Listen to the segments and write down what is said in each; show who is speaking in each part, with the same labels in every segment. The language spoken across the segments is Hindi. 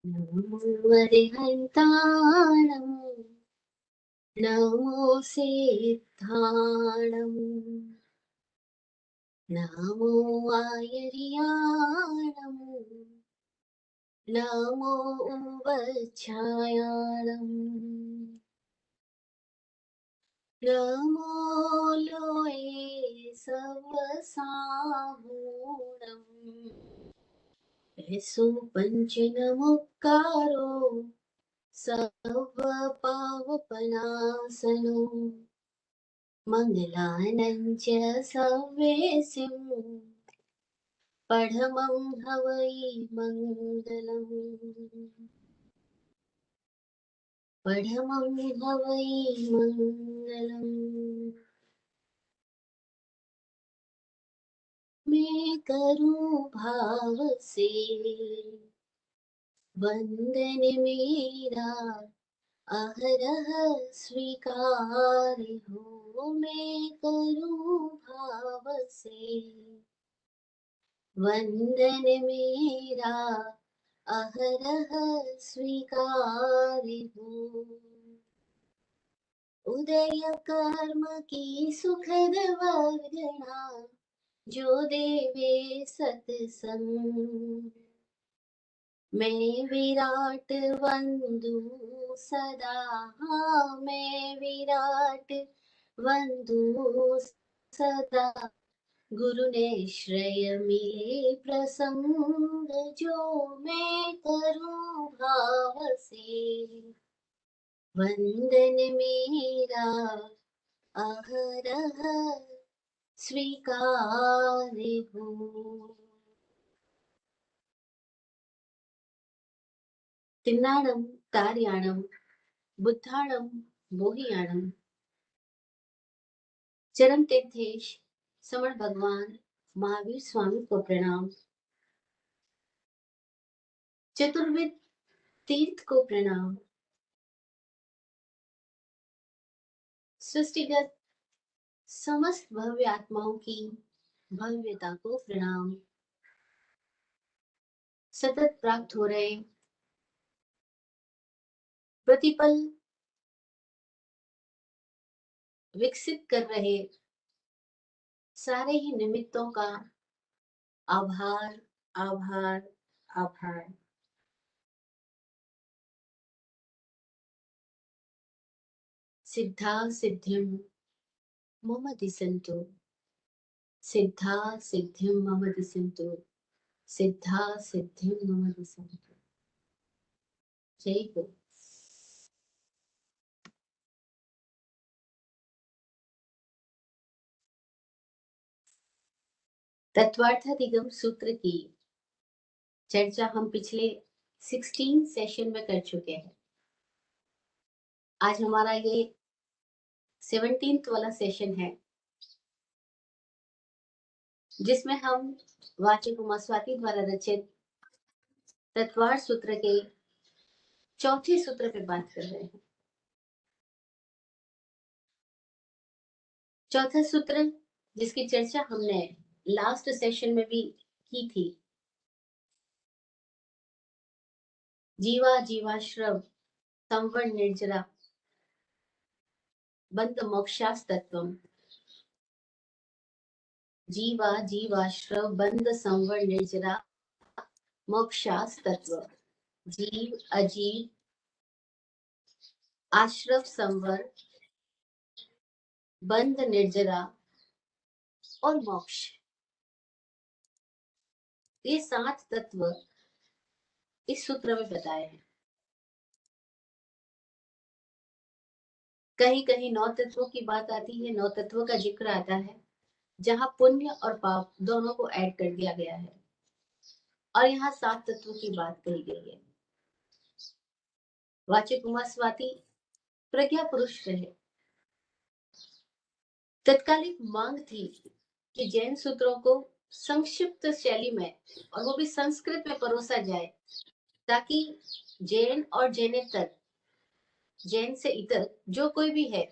Speaker 1: नमो अरिहन्ताणं नमो सिद्धाणं नमो आयर्याणं नमो उवच्छायाणं नमो लोये सवसाहूणम् ऐसो पञ्चनमुक्कारो सर्वपावपनाशनो मङ्गलानं च सव्येसिं पठमं हवै मङ्गलम् पठमं हवै मङ्गलम् मैं करूं भाव से वंदन मेरा अहरह स्वीकार हो मैं करूं भाव से वंदन मेरा अहरह स्वीकार हो उदय कर्म की सुखद वर्णना जो देवे सत्संग मैं विराट वंदु सदा मैं विराट वंदु सदा गुरु ने श्रेय मिले प्रसंग जो मैं करूं भाव से वंदन मेरा अहरह स्वीकार हो तिन्नाणं कार्याणं बुद्धाणं मोहियाणं चरम तीर्थेश समण भगवान महावीर स्वामी को प्रणाम। चतुर्विद तीर्थ को प्रणाम। सृष्टिगत समस्त भव्य आत्माओं की भव्यता को प्रणाम। सतत प्राप्त हो रहे प्रतिपल विकसित कर रहे सारे ही निमित्तों का आभार आभार आभार। सिद्धा सिद्धिं मम दिसन्तु सिद्धा सिद्धिं मम दिसन्तु सिद्धा सिद्धिं मम दिसन्तु। जय गुरु। तत्वार्थाधिगम सूत्र की चर्चा हम पिछले 16 सेशन में कर चुके हैं। आज हमारा ये 17th वाला सेशन है जिसमें हम वाचक उमास्वाति द्वारा रचित तत्वार्थ सूत्र के चौथे सूत्र पे बात कर रहे हैं। चौथा सूत्र जिसकी चर्चा हमने लास्ट सेशन में भी की थी, जीवा जीवाश्रव संवर निर्जरा बंध मोक्षास्तत्वम। जीवा जीवाश्रव बंध संवर निर्जरा मोक्षास्तत्व। जीव अजीव आश्रव संवर बंध निर्जरा और मोक्ष, ये 7 तत्व इस सूत्र में बताए हैं। कहीं कहीं 9 तत्वों की बात आती है, 9 तत्वों का जिक्र आता है जहां पुण्य और पाप दोनों को ऐड कर दिया गया है, और यहाँ 7 तत्वों की बात कही गई है। वाचक उमास्वाति प्रज्ञा पुरुष रहे। तत्कालिक मांग थी कि जैन सूत्रों को संक्षिप्त शैली में और वो भी संस्कृत में परोसा जाए ताकि जैन और जैनेतर, जैन से इतर जो कोई भी है,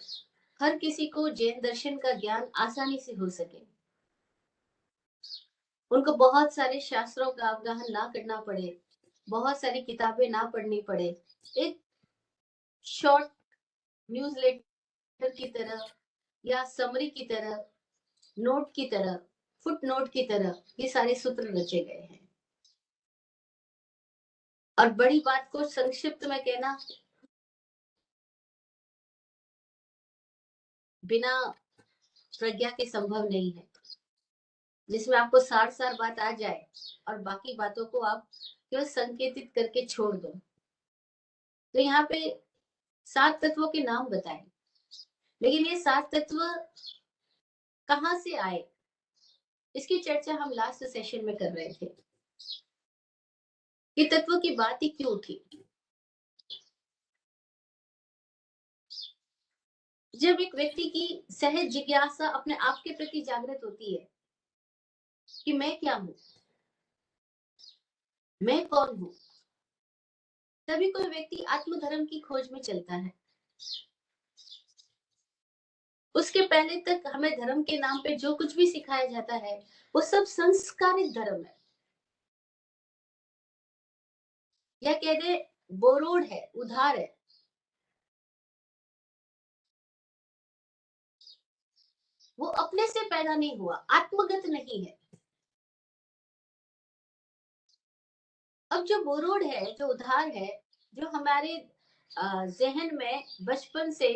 Speaker 1: हर किसी को जैन दर्शन का ज्ञान आसानी से हो सके। उनको बहुत सारे शास्त्रों का अवगाहन ना करना पड़े, बहुत सारी किताबें ना पढ़नी पड़े, एक शॉर्ट न्यूज़लेटर की तरह या समरी की तरह, नोट की तरह, फुट नोट की तरह ये सारे सूत्र रचे गए हैं। और बड़ी बात को संक्षिप्त में कहना बिना प्रज्ञा के संभव नहीं है, जिसमें आपको सार सार बात आ जाए और बाकी बातों को आप केवल संकेतित करके छोड़ दो। तो यहाँ पे 7 तत्वों के नाम बताए, लेकिन ये 7 तत्व कहाँ से आए, इसकी चर्चा हम लास्ट सेशन में कर रहे थे। ये तत्व की बात ही क्यों उठी? जब एक व्यक्ति की सहज जिज्ञासा अपने आप के प्रति जागृत होती है कि मैं क्या हूं, मैं कौन हूं, तभी कोई व्यक्ति आत्मधर्म की खोज में चलता है। उसके पहले तक हमें धर्म के नाम पे जो कुछ भी सिखाया जाता है वो सब संस्कारित धर्म है, या कह दे बोरोड है, उधार है। वो अपने से पैदा नहीं हुआ, आत्मगत नहीं है। अब जो बोरोड है, जो उधार है, जो हमारे जहन में बचपन से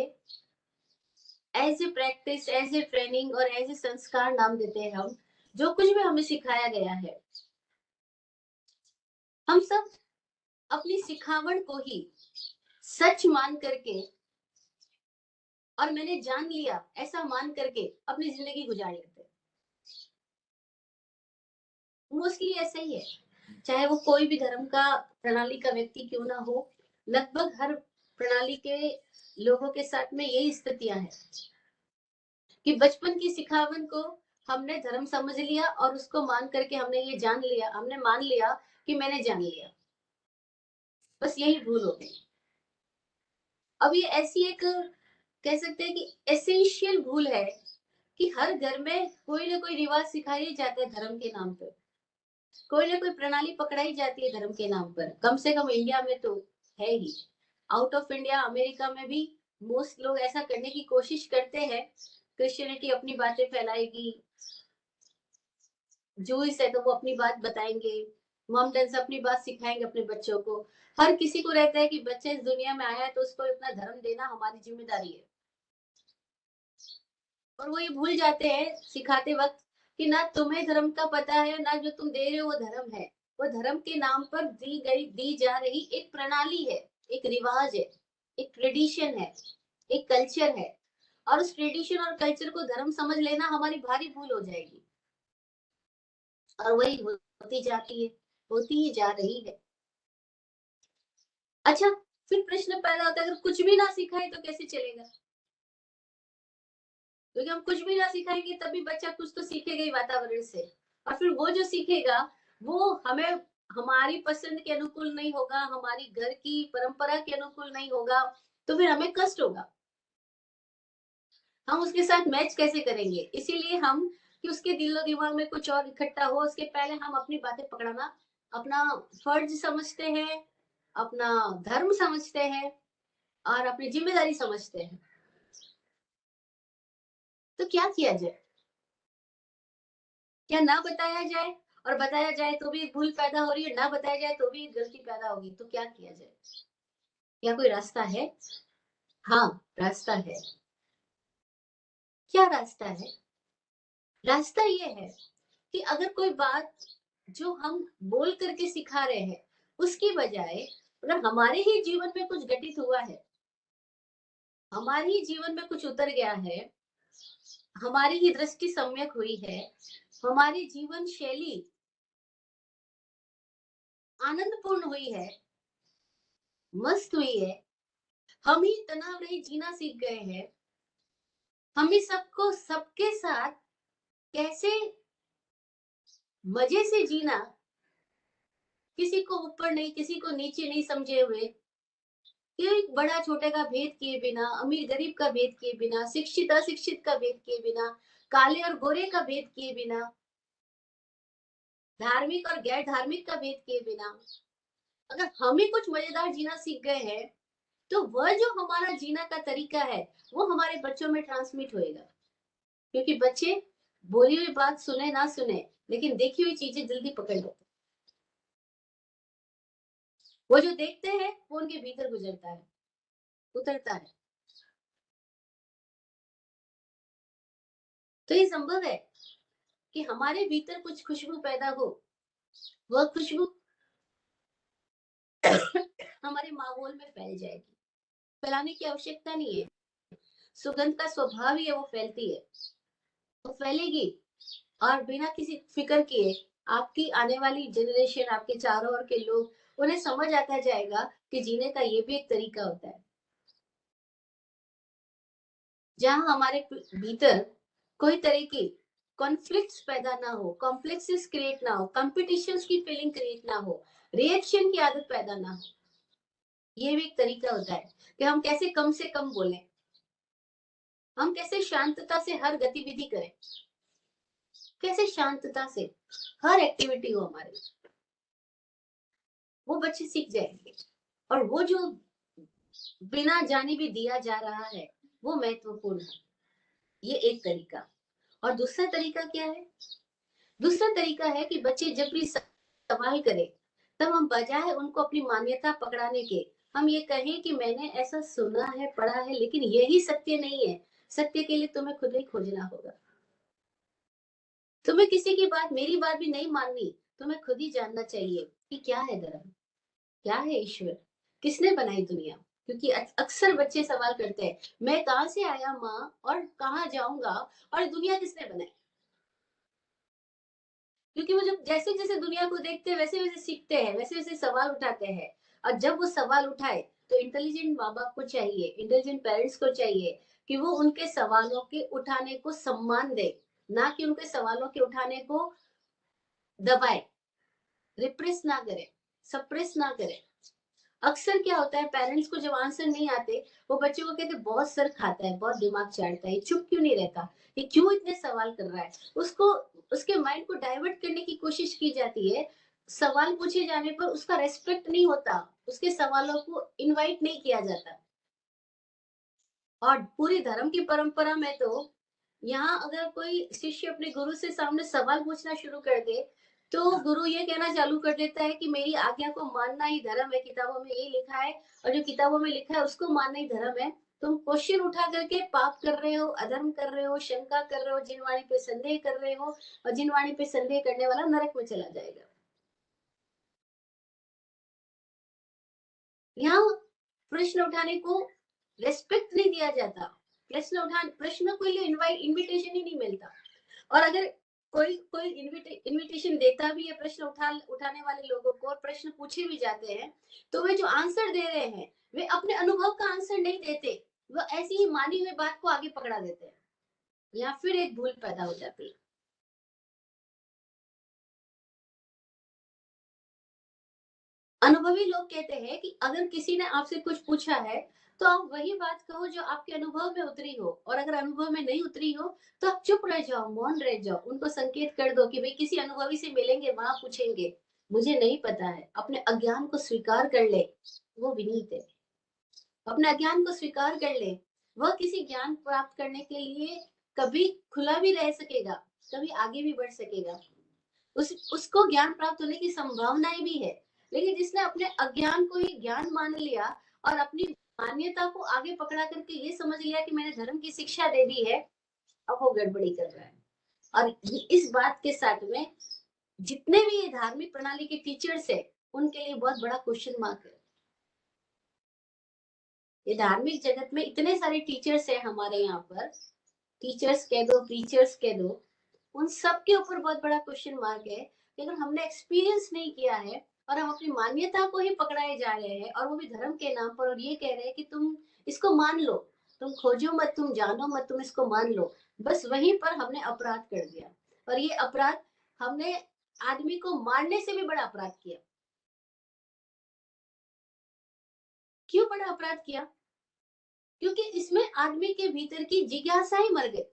Speaker 1: as a practice, as a training और एज ए संस्कार नाम देते हैं हम, जो कुछ भी हमें सिखाया गया है, हम सब अपनी सिखावट को ही सच मान करके और मैंने जान लिया ऐसा मान करके अपनी जिंदगी गुजार लेते हैं। मोस्टली ऐसा ही है, चाहे वो कोई भी धर्म का प्रणाली का व्यक्ति क्यों ना हो, लगभग हर प्रणाली के लोगों के साथ में यही स्थितियां हैं कि बचपन की सिखावन को हमने धर्म समझ लिया और उसको मान करके हमने ये जान लिया, हमने मान लिया कि मैंने जान लिया। बस यही भूल हो गई। अब ये ऐसी एक कह सकते हैं कि एसेंशियल भूल है कि हर घर में कोई ना कोई रिवाज सिखाया जाता है धर्म के नाम पर, कोई ना कोई प्रणाली पकड़ाई जाती है धर्म के नाम पर। कम से कम इंडिया में तो है ही, आउट ऑफ इंडिया अमेरिका में भी मोस्ट लोग ऐसा करने की कोशिश करते हैं। क्रिश्चियनिटी अपनी बातें फैलाएगी, जूस है तो वो अपनी बात बताएंगे, मॉमडन्स अपनी बात सिखाएंगे अपने बच्चों को। हर किसी को रहता है कि बच्चा इस दुनिया में आया है तो उसको अपना धर्म देना हमारी जिम्मेदारी है। और वो ये भूल जाते हैं सिखाते वक्त कि ना तुम्हें धर्म का पता है, ना जो तुम दे रहे हो वो धर्म है। वो धर्म के नाम पर दी जा रही एक प्रणाली है, एक रिवाज है, एक ट्रेडिशन है, एक कल्चर है। और उस ट्रेडिशन और कल्चर को धर्म समझ लेना हमारी भारी भूल हो जाएगी। और वही होती जाती है, होती ही जा रही है। अच्छा, फिर प्रश्न पैदा होता है अगर कुछ भी ना सिखाए तो कैसे चलेगा? क्योंकि हम कुछ भी ना सिखाएंगे तभी बच्चा कुछ तो सीखेगा ही वातावरण से। और फिर वो जो सीखेगा वो हमें हमारी पसंद के अनुकूल नहीं होगा, हमारी घर की परंपरा के अनुकूल नहीं होगा, तो फिर हमें कष्ट होगा। हम उसके साथ मैच कैसे करेंगे? इसीलिए हम कि उसके दिलो दिमाग में कुछ और इकट्ठा हो उसके पहले हम अपनी बातें पकड़ना अपना फर्ज समझते हैं, अपना धर्म समझते हैं और अपनी जिम्मेदारी समझते हैं। तो क्या किया जाए? क्या ना बताया जाए? और बताया जाए तो भी भूल पैदा हो रही है, ना बताया जाए तो भी गलती पैदा होगी, तो क्या किया जाए? क्या कोई रास्ता है? हाँ, रास्ता है। क्या रास्ता है? रास्ता ये है कि अगर कोई बात जो हम बोल करके सिखा रहे हैं उसकी बजाय अगर हमारे ही जीवन में कुछ घटित हुआ है, हमारे ही जीवन में कुछ उतर गया है, हमारी ही दृष्टि सम्यक हुई है, हमारी जीवन शैली आनंदपूर्ण हुई है, मस्त हुई है, हम ही तनाव रहित जीना सीख गए हैं, हम ही सबको सबके साथ कैसे मजे से जीना, किसी को ऊपर नहीं किसी को नीचे नहीं समझे हुए, कोई बड़ा छोटे का भेद किए बिना, अमीर गरीब का भेद किए बिना, शिक्षित अशिक्षित का भेद किए बिना, काले और गोरे का भेद किए बिना, धार्मिक और गैर धार्मिक का भेद किए बिना, अगर हम ही कुछ मजेदार जीना सीख गए हैं, तो वह जो हमारा जीना का तरीका है, वो हमारे बच्चों में ट्रांसमिट होएगा। क्योंकि बच्चे बोली हुई बात सुने ना सुने, लेकिन देखी हुई चीजें जल्दी पकड़ लेते हैं। वो जो देखते हैं वो उनके भीतर गुजरता है, उतरता है। तो ये संभव है कि हमारे भीतर कुछ खुशबू पैदा हो, वह खुशबू हमारे माहौल में फैल जाएगी। फैलाने की आवश्यकता नहीं है, सुगंध का स्वभाव ही है, वो फैलती है, वो फैलेगी। और बिना किसी फिक्र किए आपकी आने वाली जनरेशन, आपके चारों ओर के लोग, उन्हें समझ आता जाएगा कि जीने का ये भी एक तरीका होता है। जहां हमारे भीतर कोई तरह की कॉन्फ्लिक्ट्स पैदा ना हो, कॉम्प्लेक्सेस क्रिएट ना हो, कॉम्पिटिशन्स की फीलिंग क्रिएट ना हो, रिएक्शन की आदत पैदा ना हो। ये भी एक तरीका होता है कि हम कैसे कम से कम बोलें, हम कैसे शांतता से हर गतिविधि करें, कैसे शांतता से हर एक्टिविटी हो हमारी, वो बच्चे सीख जाएंगे। और वो जो बिना जाने भी दिया जा रहा है, वो महत्वपूर्ण है। ये एक तरीका। और दूसरा तरीका क्या है? दूसरा तरीका है कि बच्चे जब भी सवाल करें, तब हम बजाय उनको अपनी मान्यता पकड़ाने के, हम ये कहें कि मैंने ऐसा सुना है, पढ़ा है, लेकिन यही सत्य नहीं है। सत्य के लिए तुम्हें खुद ही खोजना होगा। तुम्हें किसी की बात, मेरी बात भी नहीं माननी, तुम्हें खुद ही जानना चाहिए कि क्या है धर्म, क्या है ईश्वर, किसने बनाई दुनिया। क्योंकि अक्सर बच्चे सवाल करते हैं, मैं कहाँ से आया माँ, और कहाँ जाऊंगा, और दुनिया किसने बनाई। क्योंकि वो जब जैसे जैसे दुनिया को देखते हैं, वैसे वैसे सीखते हैं, वैसे वैसे सवाल उठाते हैं। और जब वो सवाल उठाए, तो इंटेलिजेंट माँ बाप को चाहिए, इंटेलिजेंट पेरेंट्स को चाहिए कि वो उनके सवालों के उठाने को सम्मान दे, ना कि उनके सवालों के उठाने को दबाए, रिप्रेस ना करे, सप्रेस ना करे। अक्सर क्या होता है, पेरेंट्स को जब आंसर नहीं आते, वो बच्चे को कहते बहुत सर खाता है, बहुत दिमाग चाटता है, चुप क्यों नहीं रहता, ये क्यों इतने सवाल कर रहा है। उसको, उसके माइंड को डाइवर्ट करने की कोशिश की जाती है। सवाल पूछे जाने पर उसका रेस्पेक्ट नहीं होता, उसके सवालों को इनवाइट नहीं किया जाता। और पूरी धर्म की परंपरा में तो, यहाँ अगर कोई शिष्य अपने गुरु से सामने सवाल पूछना शुरू कर दे, तो गुरु ये कहना चालू कर देता है कि मेरी आज्ञा को मानना ही धर्म है, किताबों में यही लिखा है, और जो किताबों में लिखा है उसको मानना ही धर्म है। तुम क्वेश्चन उठा करके पाप कर रहे हो, अधर्म कर रहे हो, शंका कर रहे हो, जिन वाणी पे संदेह कर रहे हो, और जिन वाणी पे संदेह करने वाला नरक में चला जाएगा। यहाँ प्रश्न उठाने को रेस्पेक्ट नहीं दिया जाता। प्रश्न के लिए इनविटेशन ही नहीं मिलता। और अगर कोई कोई इनविटेशन देता भी है प्रश्न उठाने वाले लोगों को, और प्रश्न पूछे भी जाते हैं, तो वे जो आंसर दे रहे हैं, वे अपने अनुभव का आंसर नहीं देते, वो ऐसी ही मानी हुई बात को आगे पकड़ा देते हैं। या फिर एक भूल पैदा हो जाती है। अनुभवी लोग कहते हैं कि अगर किसी ने आपसे कुछ पूछा है, तो आप वही बात कहो जो आपके अनुभव में उतरी हो, और अगर अनुभव में नहीं उतरी हो, तो आप चुप रह जाओ, मौन रह जाओ, उनको संकेत कर दो कि भाई किसी अनुभवी से मिलेंगे, वहां पूछेंगे, मुझे नहीं पता है। अपने अज्ञान को स्वीकार कर ले, वो विनीत है। अपने अज्ञान को स्वीकार कर ले, वह किसी ज्ञान प्राप्त करने के लिए कभी खुला भी रह सकेगा, कभी आगे भी बढ़ सकेगा। उसको ज्ञान प्राप्त होने की संभावनाएं भी है। लेकिन जिसने अपने अज्ञान को ही ज्ञान मान लिया, और अपनी मान्यता को आगे पकड़ा करके ये समझ लिया कि मैंने धर्म की शिक्षा दे दी है, अब वो गड़बड़ी कर रहा है। और इस बात के साथ में जितने भी ये धार्मिक प्रणाली के टीचर्स है, उनके लिए बहुत बड़ा क्वेश्चन मार्क है। ये धार्मिक जगत में इतने सारे टीचर्स है हमारे यहाँ पर, टीचर्स कह दो, प्रीचर्स कह दो, उन सब के ऊपर बहुत बड़ा क्वेश्चन मार्क है कि अगर हमने एक्सपीरियंस नहीं किया है, और हम अपनी मान्यता को ही पकड़ाए जा रहे हैं, और वो भी धर्म के नाम पर, और ये कह रहे हैं कि तुम इसको मान लो, तुम खोजो मत, तुम जानो मत, तुम इसको मान लो, बस वहीं पर हमने अपराध कर दिया। और ये अपराध हमने आदमी को मारने से भी बड़ा अपराध किया। क्यों बड़ा अपराध किया? क्योंकि इसमें आदमी के भीतर की जिज्ञासा ही मर गई,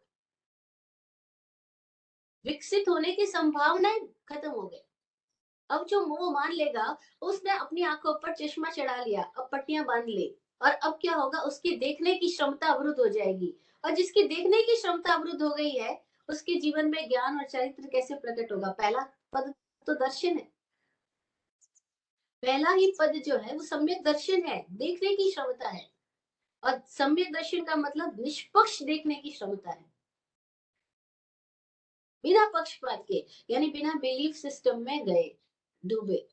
Speaker 1: विकसित होने की संभावनाएं खत्म हो गई। अब जो मुंह मान लेगा, उसने अपनी आंखों पर चश्मा चढ़ा लिया, अब पट्टियां बांध ली, और अब क्या होगा, उसकी देखने की क्षमता अवरुद्ध हो जाएगी। और जिसकी देखने की क्षमता अवरुद्ध हो गई है, उसके जीवन में ज्ञान और चरित्र कैसे प्रकट होगा? पहला पद तो दर्शन है। पहला ही पद जो है वो सम्यक दर्शन है, देखने की क्षमता है। और सम्यक दर्शन का मतलब निष्पक्ष देखने की क्षमता है, बिना पक्षपात के, यानी बिना बिलीफ सिस्टम में गए डूबे।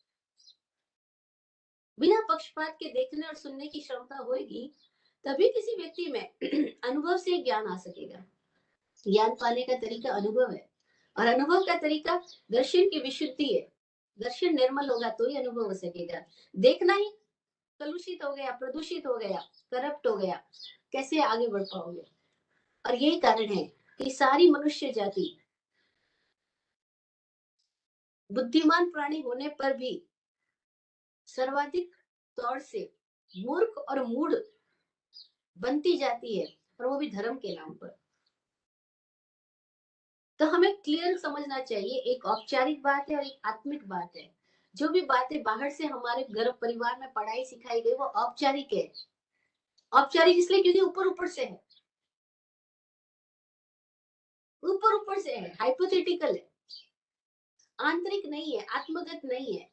Speaker 1: बिना पक्षपात के देखने और सुनने की क्षमता होगी, तभी किसी व्यक्ति में अनुभव से ज्ञान आ सकेगा। ज्ञान पाने का तरीका अनुभव है, और अनुभव का तरीका दर्शन की विशुद्धि है। दर्शन निर्मल होगा तो ही अनुभव हो सकेगा। देखना ही कलुषित हो गया, प्रदूषित हो गया, करप्ट हो गया, कैसे आगे बढ़ पाओगे? और यही कारण है कि सारी मनुष्य जाति बुद्धिमान प्राणी होने पर भी सर्वाधिक तौर से मूर्ख और मूढ़ बनती जाती है, और वो भी धर्म के नाम पर। तो हमें क्लियर समझना चाहिए, एक औपचारिक बात है और एक आत्मिक बात है। जो भी बातें बाहर से हमारे घर परिवार में पढ़ाई सिखाई गई वो औपचारिक है। औपचारिक इसलिए क्योंकि ऊपर ऊपर से है, ऊपर ऊपर से है, हाइपोथेटिकल है, आंतरिक नहीं है, आत्मगत नहीं है।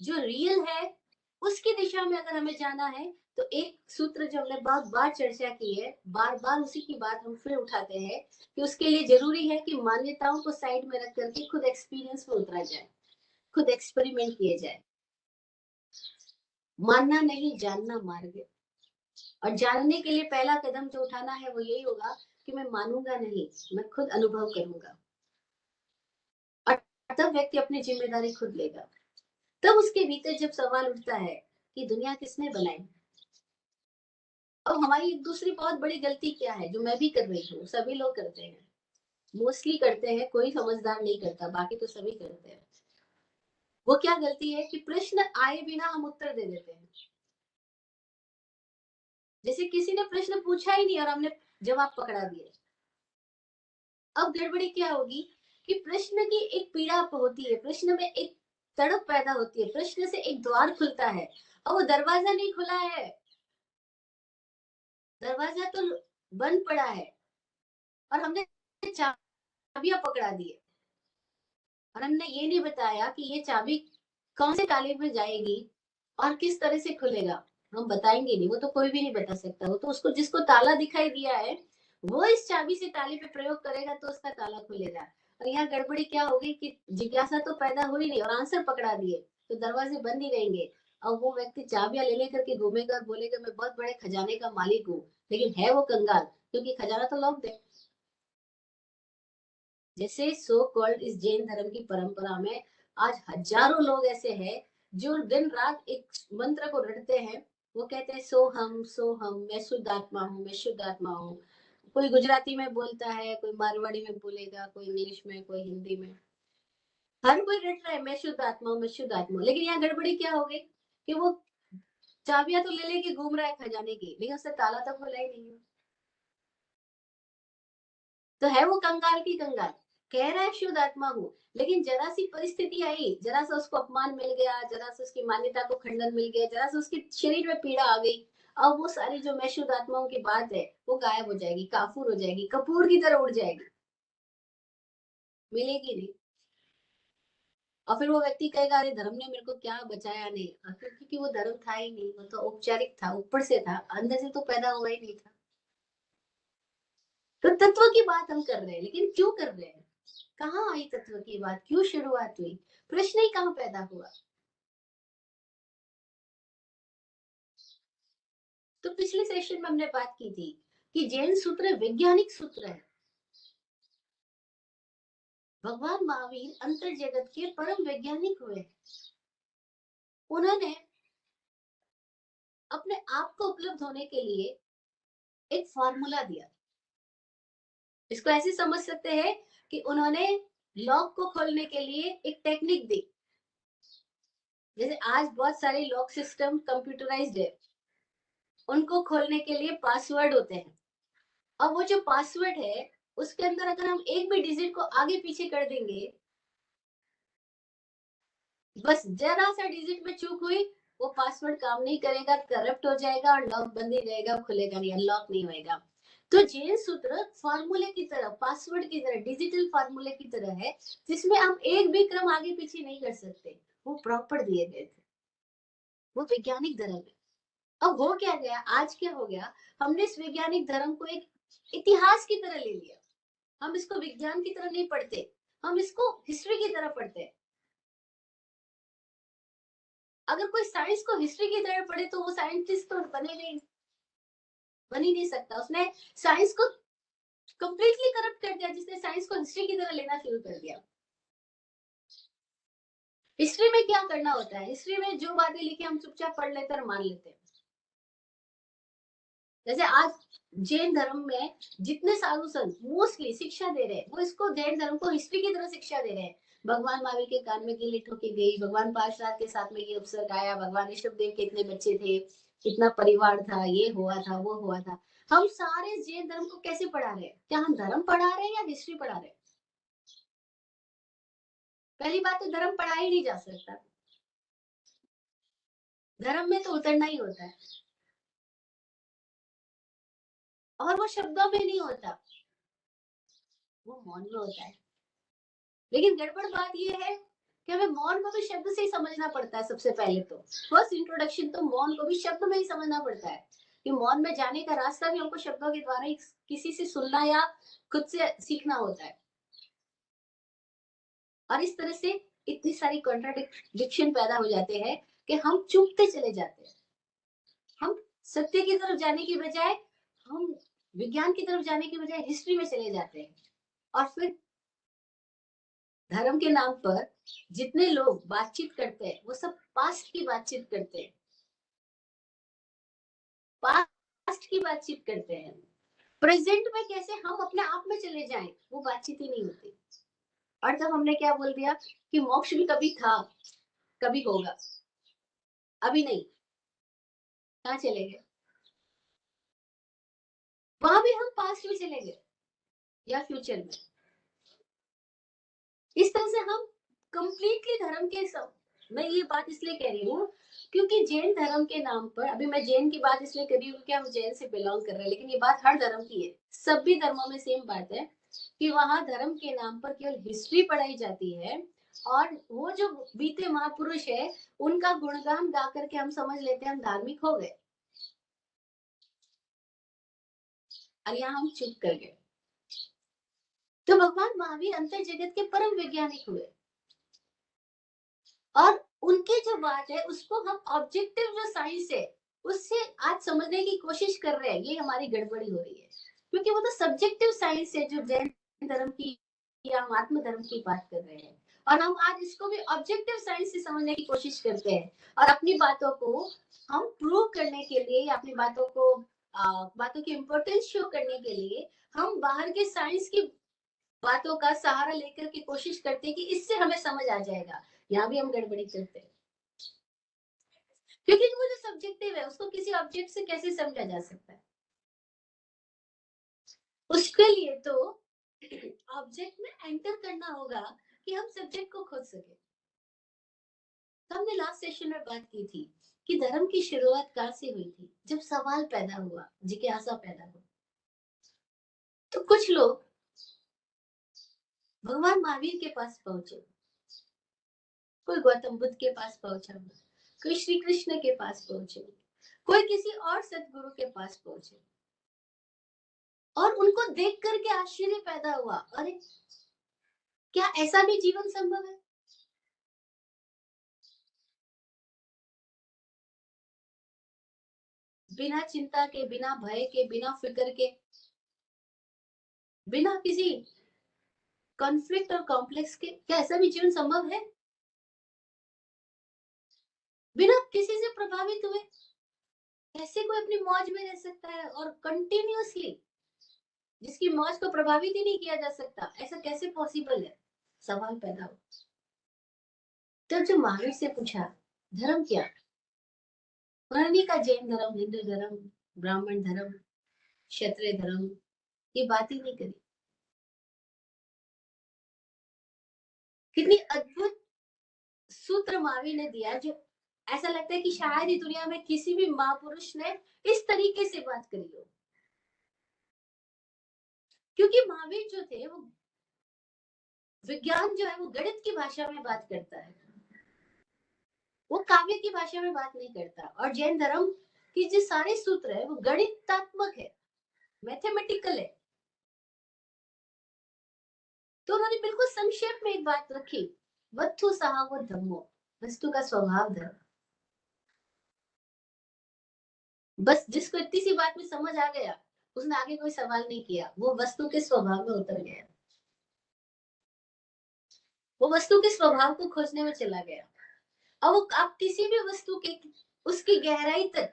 Speaker 1: जो रियल है उसकी दिशा में अगर हमें जाना है, तो एक सूत्र जो हमने बहुत बार चर्चा की है, बार बार उसी की बात हम फिर उठाते हैं, कि उसके लिए जरूरी है कि मान्यताओं को साइड में रख करके खुद एक्सपीरियंस में उतरा जाए, खुद एक्सपेरिमेंट किए जाए। मानना नहीं, जानना मार्ग है। और जानने के लिए पहला कदम जो उठाना है वो यही होगा कि मैं मानूंगा नहीं, मैं खुद अनुभव करूंगा। और तब व्यक्ति अपनी जिम्मेदारी खुद लेगा। तब उसके भीतर जब सवाल उठता है कि दुनिया किसने बनाई। अब हमारी एक दूसरी बहुत बड़ी गलती क्या है, जो मैं भी कर रही हूँ, सभी लोग करते हैं, मोस्टली करते हैं, कोई समझदार नहीं करता, बाकी तो सभी करते हैं। वो क्या गलती है कि प्रश्न आए बिना हम उत्तर दे देते हैं। जैसे किसी ने प्रश्न पूछा ही नहीं और हमने जवाब पकड़ा दिया। अब गड़बड़ी क्या होगी कि प्रश्न की एक पीड़ा होती है, प्रश्न में एक तड़प पैदा होती है, प्रश्न से एक द्वार खुलता है, और वो दरवाजा नहीं खुला है, दरवाजा तो बंद पड़ा है, और हमने चाबियां पकड़ा दी है। और हमने ये नहीं बताया कि ये चाबी कौन से ताले में जाएगी और किस तरह से खुलेगा। हम बताएंगे नहीं, वो तो कोई भी नहीं बता सकता, वो तो उसको जिसको ताला दिखाई दिया है वो इस चाबी से ताले पे प्रयोग करेगा तो उसका ताला खुलेगा। और यहाँ गड़बड़ी क्या होगी कि जिज्ञासा तो पैदा हुई नहीं और आंसर पकड़ा दिए, तो दरवाजे बंद ही रहेंगे। और वो व्यक्ति चाबियां ले लेकर के घूमेगा और बोलेगा मैं बहुत बड़े खजाने का मालिक हूँ, लेकिन है वो कंगाल, क्योंकि खजाना तो लॉक है। जैसे सो कॉल्ड इस जैन धर्म की परंपरा में आज हजारों लोग ऐसे हैं जो दिन रात एक मंत्र को रटते हैं। वो कहते हैं सो हम, मैं शुद्ध आत्मा हूँ, मैं शुद्ध आत्मा हूँ। कोई गुजराती में बोलता है, कोई मारवाड़ी में बोलेगा, कोई इंग्लिश में, कोई हिंदी में। हर कोई रट रहा है मैं शुद्ध आत्मा हूँ, मैं शुद्ध आत्मा हूँ। लेकिन यहाँ गड़बड़ी क्या हो गई कि वो चाबियां तो ले लेके घूम रहा है खजाने की, लेकिन उससे ताला तो खोला ही नहीं है। तो है वो कंगाल की कंगाल, कह रहा है शुद्ध आत्मा हूँ, लेकिन जरा सी परिस्थिति आई, जरा सा उसको अपमान मिल गया, जरा सा उसकी मान्यता को खंडन मिल गया, जरा सा उसके शरीर में पीड़ा आ गई, अब वो सारी जो मैं शुद्ध आत्माओं की बात है वो गायब हो जाएगी, काफूर हो जाएगी, कपूर की तरह उड़ जाएगी, मिलेगी नहीं। और फिर वो व्यक्ति कहेगा अरे धर्म ने मेरे को क्या बचाया नहीं, क्योंकि वो धर्म था ही नहीं, वो तो औपचारिक था, ऊपर से था, अंदर से तो पैदा हुआ ही नहीं था। तो तत्व की बात हम कर रहे हैं, लेकिन क्यों कर रहे हैं? कहाँ आई तत्व की बात, क्यों शुरुआत हुई, प्रश्न ही कहाँ पैदा हुआ? तो पिछले सेशन में हमने बात की थी कि जैन सूत्र वैज्ञानिक सूत्र है। भगवान महावीर अंतर जगत के परम वैज्ञानिक हुए। उन्होंने अपने आप को उपलब्ध होने के लिए एक फॉर्मूला दिया। इसको ऐसे समझ सकते हैं कि उन्होंने लॉक को खोलने के लिए एक टेक्निक दी। जैसे आज बहुत सारे लॉक सिस्टम कंप्यूटराइज्ड है, उनको खोलने के लिए पासवर्ड होते हैं। अब वो जो पासवर्ड है उसके अंदर अगर हम एक भी डिजिट को आगे पीछे कर देंगे बस जरा सा डिजिट में चूक हुई, वो पासवर्ड काम नहीं करेगा, करप्ट हो जाएगा और लॉक बंद ही रहेगा, खुलेगा नहीं, अनलॉक नहीं होएगा। तो जैन सूत्र फॉर्मूले की तरह, पासवर्ड की तरह, डिजिटल फॉर्मूले की तरह है, जिसमें हम एक भी क्रम आगे पीछे नहीं कर सकते। वो प्रॉपर दिए गए थे, वो वैज्ञानिक धर्म है। अब हो क्या गया, आज क्या हो गया, हमने इस वैज्ञानिक धर्म को एक इतिहास की तरह ले लिया। हम इसको विज्ञान की तरह नहीं पढ़ते, हम इसको हिस्ट्री की तरह पढ़ते हैं। अगर कोई साइंस को हिस्ट्री की तरह पढ़े तो वो साइंटिस्ट तो बन ही नहीं सकता। उसने साइंस को कंप्लीटली करप्ट कर दिया, जिसने साइंस को हिस्ट्री की तरह लेना शुरू कर दिया। हिस्ट्री में क्या करना होता है, हिस्ट्री में जो बातें लिखी हम चुपचाप पढ़ लेते और मान लेते हैं। जैसे आज जैन धर्म में जितने साधु संत मोस्टली शिक्षा दे रहे हैं, वो इसको जैन धर्म को हिस्ट्री की तरह शिक्षा दे रहे हैं। भगवान महावीर के कान में कीली ठोकी गई, भगवान पार्षद के साथ में ये अवसर आया, भगवान ऋषभ देव के इतने बच्चे थे, इतना परिवार था, ये हुआ था, वो हुआ था। हम सारे जैन धर्म को कैसे पढ़ा रहे हैं, क्या हम धर्म पढ़ा रहे हैं या हिस्ट्री पढ़ा रहे हैं? पहली बात तो धर्म पढ़ा ही नहीं जा सकता, धर्म में तो उतरना ही होता है, और वो शब्दों में नहीं होता, वो मौन में होता है। लेकिन गड़बड़ बात ये है कि हमें मौन को भी शब्द से ही समझना पड़ता है। सबसे पहले तो फर्स्ट इंट्रोडक्शन तो मौन को भी शब्द में ही समझना पड़ता है, कि मौन में जाने का रास्ता भी हमको शब्दों के द्वारा ही किसी से सुनना या खुद से सीखना होता है। और इस तरह से इतनी सारी कॉन्ट्राडिक्शन पैदा हो जाते हैं कि हम चूकते चले जाते हैं। हम सत्य की तरफ जाने की बजाय, हम विज्ञान की तरफ जाने की बजाय हिस्ट्री में चले जाते हैं। और फिर धर्म के नाम पर जितने लोग बातचीत करते हैं, वो सब पास्ट की बातचीत करते हैं, पास्ट की बातचीत करते हैं। प्रेजेंट में कैसे हम अपने आप में चले जाएं, वो बातचीत ही नहीं होती। और तब हमने क्या बोल दिया कि मोक्ष भी कभी था, कभी होगा, अभी नहीं। कहाँ चले गए, वहां भी हम पास्ट में चले गए या फ्यूचर में। इस तरह से हम कंप्लीटली धर्म के सब, मैं ये बात इसलिए कह रही हूँ क्योंकि जैन धर्म के नाम पर, अभी मैं जैन की बात इसलिए कर रही हूँ क्योंकि हम जैन से बिलोंग कर रहे हैं, लेकिन ये बात हर धर्म की है, सभी धर्मों में सेम बात है कि वहां धर्म के नाम पर केवल हिस्ट्री पढ़ाई जाती है, और वो जो बीते महापुरुष है उनका गुणगान गा करके हम समझ लेते हैं हम धार्मिक हो गए, और यहाँ हम चुप कर गए। तो भगवान महावीर अंतर जगत के परम वैज्ञानिक हुए, और उनकी जो बात है उसको हम ऑब्जेक्टिव जो साइंस है उससे आज समझने की कोशिश कर रहे हैं। ये हमारी गड़बड़ी हो रही है, क्योंकि वो तो सब्जेक्टिव साइंस है जो जैन धर्म की या हम आत्म धर्म की बात कर रहे हैं, और हम आज इसको भी ऑब्जेक्टिव साइंस से समझने की कोशिश करते हैं। और अपनी बातों को हम प्रूव करने के लिए, अपनी बातों को बातों की इम्पोर्टेंस शो करने के लिए हम बाहर के साइंस की बातों का सहारा लेकर के कोशिश करते हैं कि इससे हमें समझ आ जाएगा। यहाँ भी हम गड़बड़ी करते हैं, क्योंकि वो जो सब्जेक्टिव है उसको किसी ऑब्जेक्ट से कैसे समझा जा सकता है। उसके लिए तो ऑब्जेक्ट में एंटर करना होगा कि हम सब्जेक्ट को खोज सके। तो हमने लास्ट सेशन में बात की थी कि धर्म की शुरुआत कहाँ से हुई थी, जब सवाल पैदा हुआ, जिज्ञासा पैदा हुआ। तो कुछ लोग भगवान महावीर के पास पहुंचे, कोई गौतम बुद्ध के पास पहुंचा, कोई श्री कृष्ण के पास पहुंचे, कोई किसी और सदगुरु के पास पहुंचे, और उनको देख करके आश्चर्य पैदा हुआ, अरे क्या ऐसा भी जीवन संभव है। बिना चिंता के, बिना भय के, बिना फिक्र के, बिना किसी कॉन्फ्लिक्ट और कॉम्प्लेक्स के, क्या ऐसा भी जीवन संभव है, बिना किसी से प्रभावित हुए कैसे कोई अपनी मौज में रह सकता है, और कंटिन्यूअसली जिसकी मौज को प्रभावित ही नहीं किया जा सकता, ऐसा कैसे पॉसिबल है। सवाल पैदा हो। तो जो महावीर से पूछा धर्म क्या, उन्होंने कहा जैन धर्म, हिंदू धर्म, ब्राह्मण धर्म, क्षत्रिय धर्म, ये बात ही नहीं करी। कितनी अद्भुत सूत्र महावीर ने दिया, जो ऐसा लगता है कि शायद ही दुनिया में किसी भी महापुरुष ने इस तरीके से बात करी हो। क्योंकि महावीर जो थे वो विज्ञान जो है वो गणित की भाषा में बात करता है, वो काव्य की भाषा में बात नहीं करता। और जैन धर्म की जो सारे सूत्र है वो गणितात्मक है, मैथमेटिकल है। तो उन्होंने बिल्कुल संक्षेप में एक बात रखी, वस्तु सहावो धम्मो, वस्तु का स्वभाव धर्म। बस जिसको इतनी सी बात में समझ आ गया, उसने आगे कोई सवाल नहीं किया, वो वस्तु के स्वभाव में उतर गया, वो वस्तु के स्वभाव को खोजने में चला गया। अब वो आप किसी भी वस्तु के उसकी गहराई तक,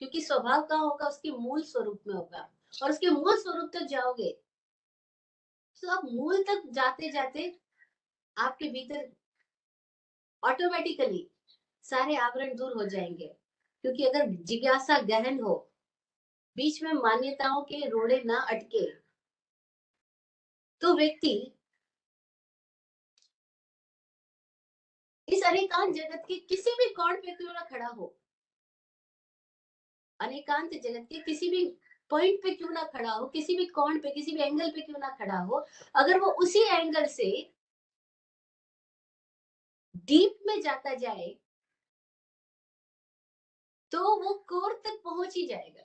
Speaker 1: क्योंकि स्वभाव का होगा उसके मूल स्वरूप में होगा, और उसके मूल स्वरूप तक जाओगे तो आप मूल तक जाते जाते आपके भीतर ऑटोमेटिकली सारे आवरण दूर हो जाएंगे। क्योंकि अगर जिज्ञासा गहन हो, बीच में मान्यताओं के रोड़े ना अटके, तो व्यक्ति इस अनेकांत जगत के किसी भी कोण पे क्यों ना खड़ा हो, अनेकांत जगत के किसी भी पॉइंट पे क्यों ना खड़ा हो, किसी भी कोण पे, किसी भी एंगल पे क्यों ना खड़ा हो, अगर वो उसी एंगल से डीप में जाता जाए तो वो कोर तक पहुंच ही जाएगा।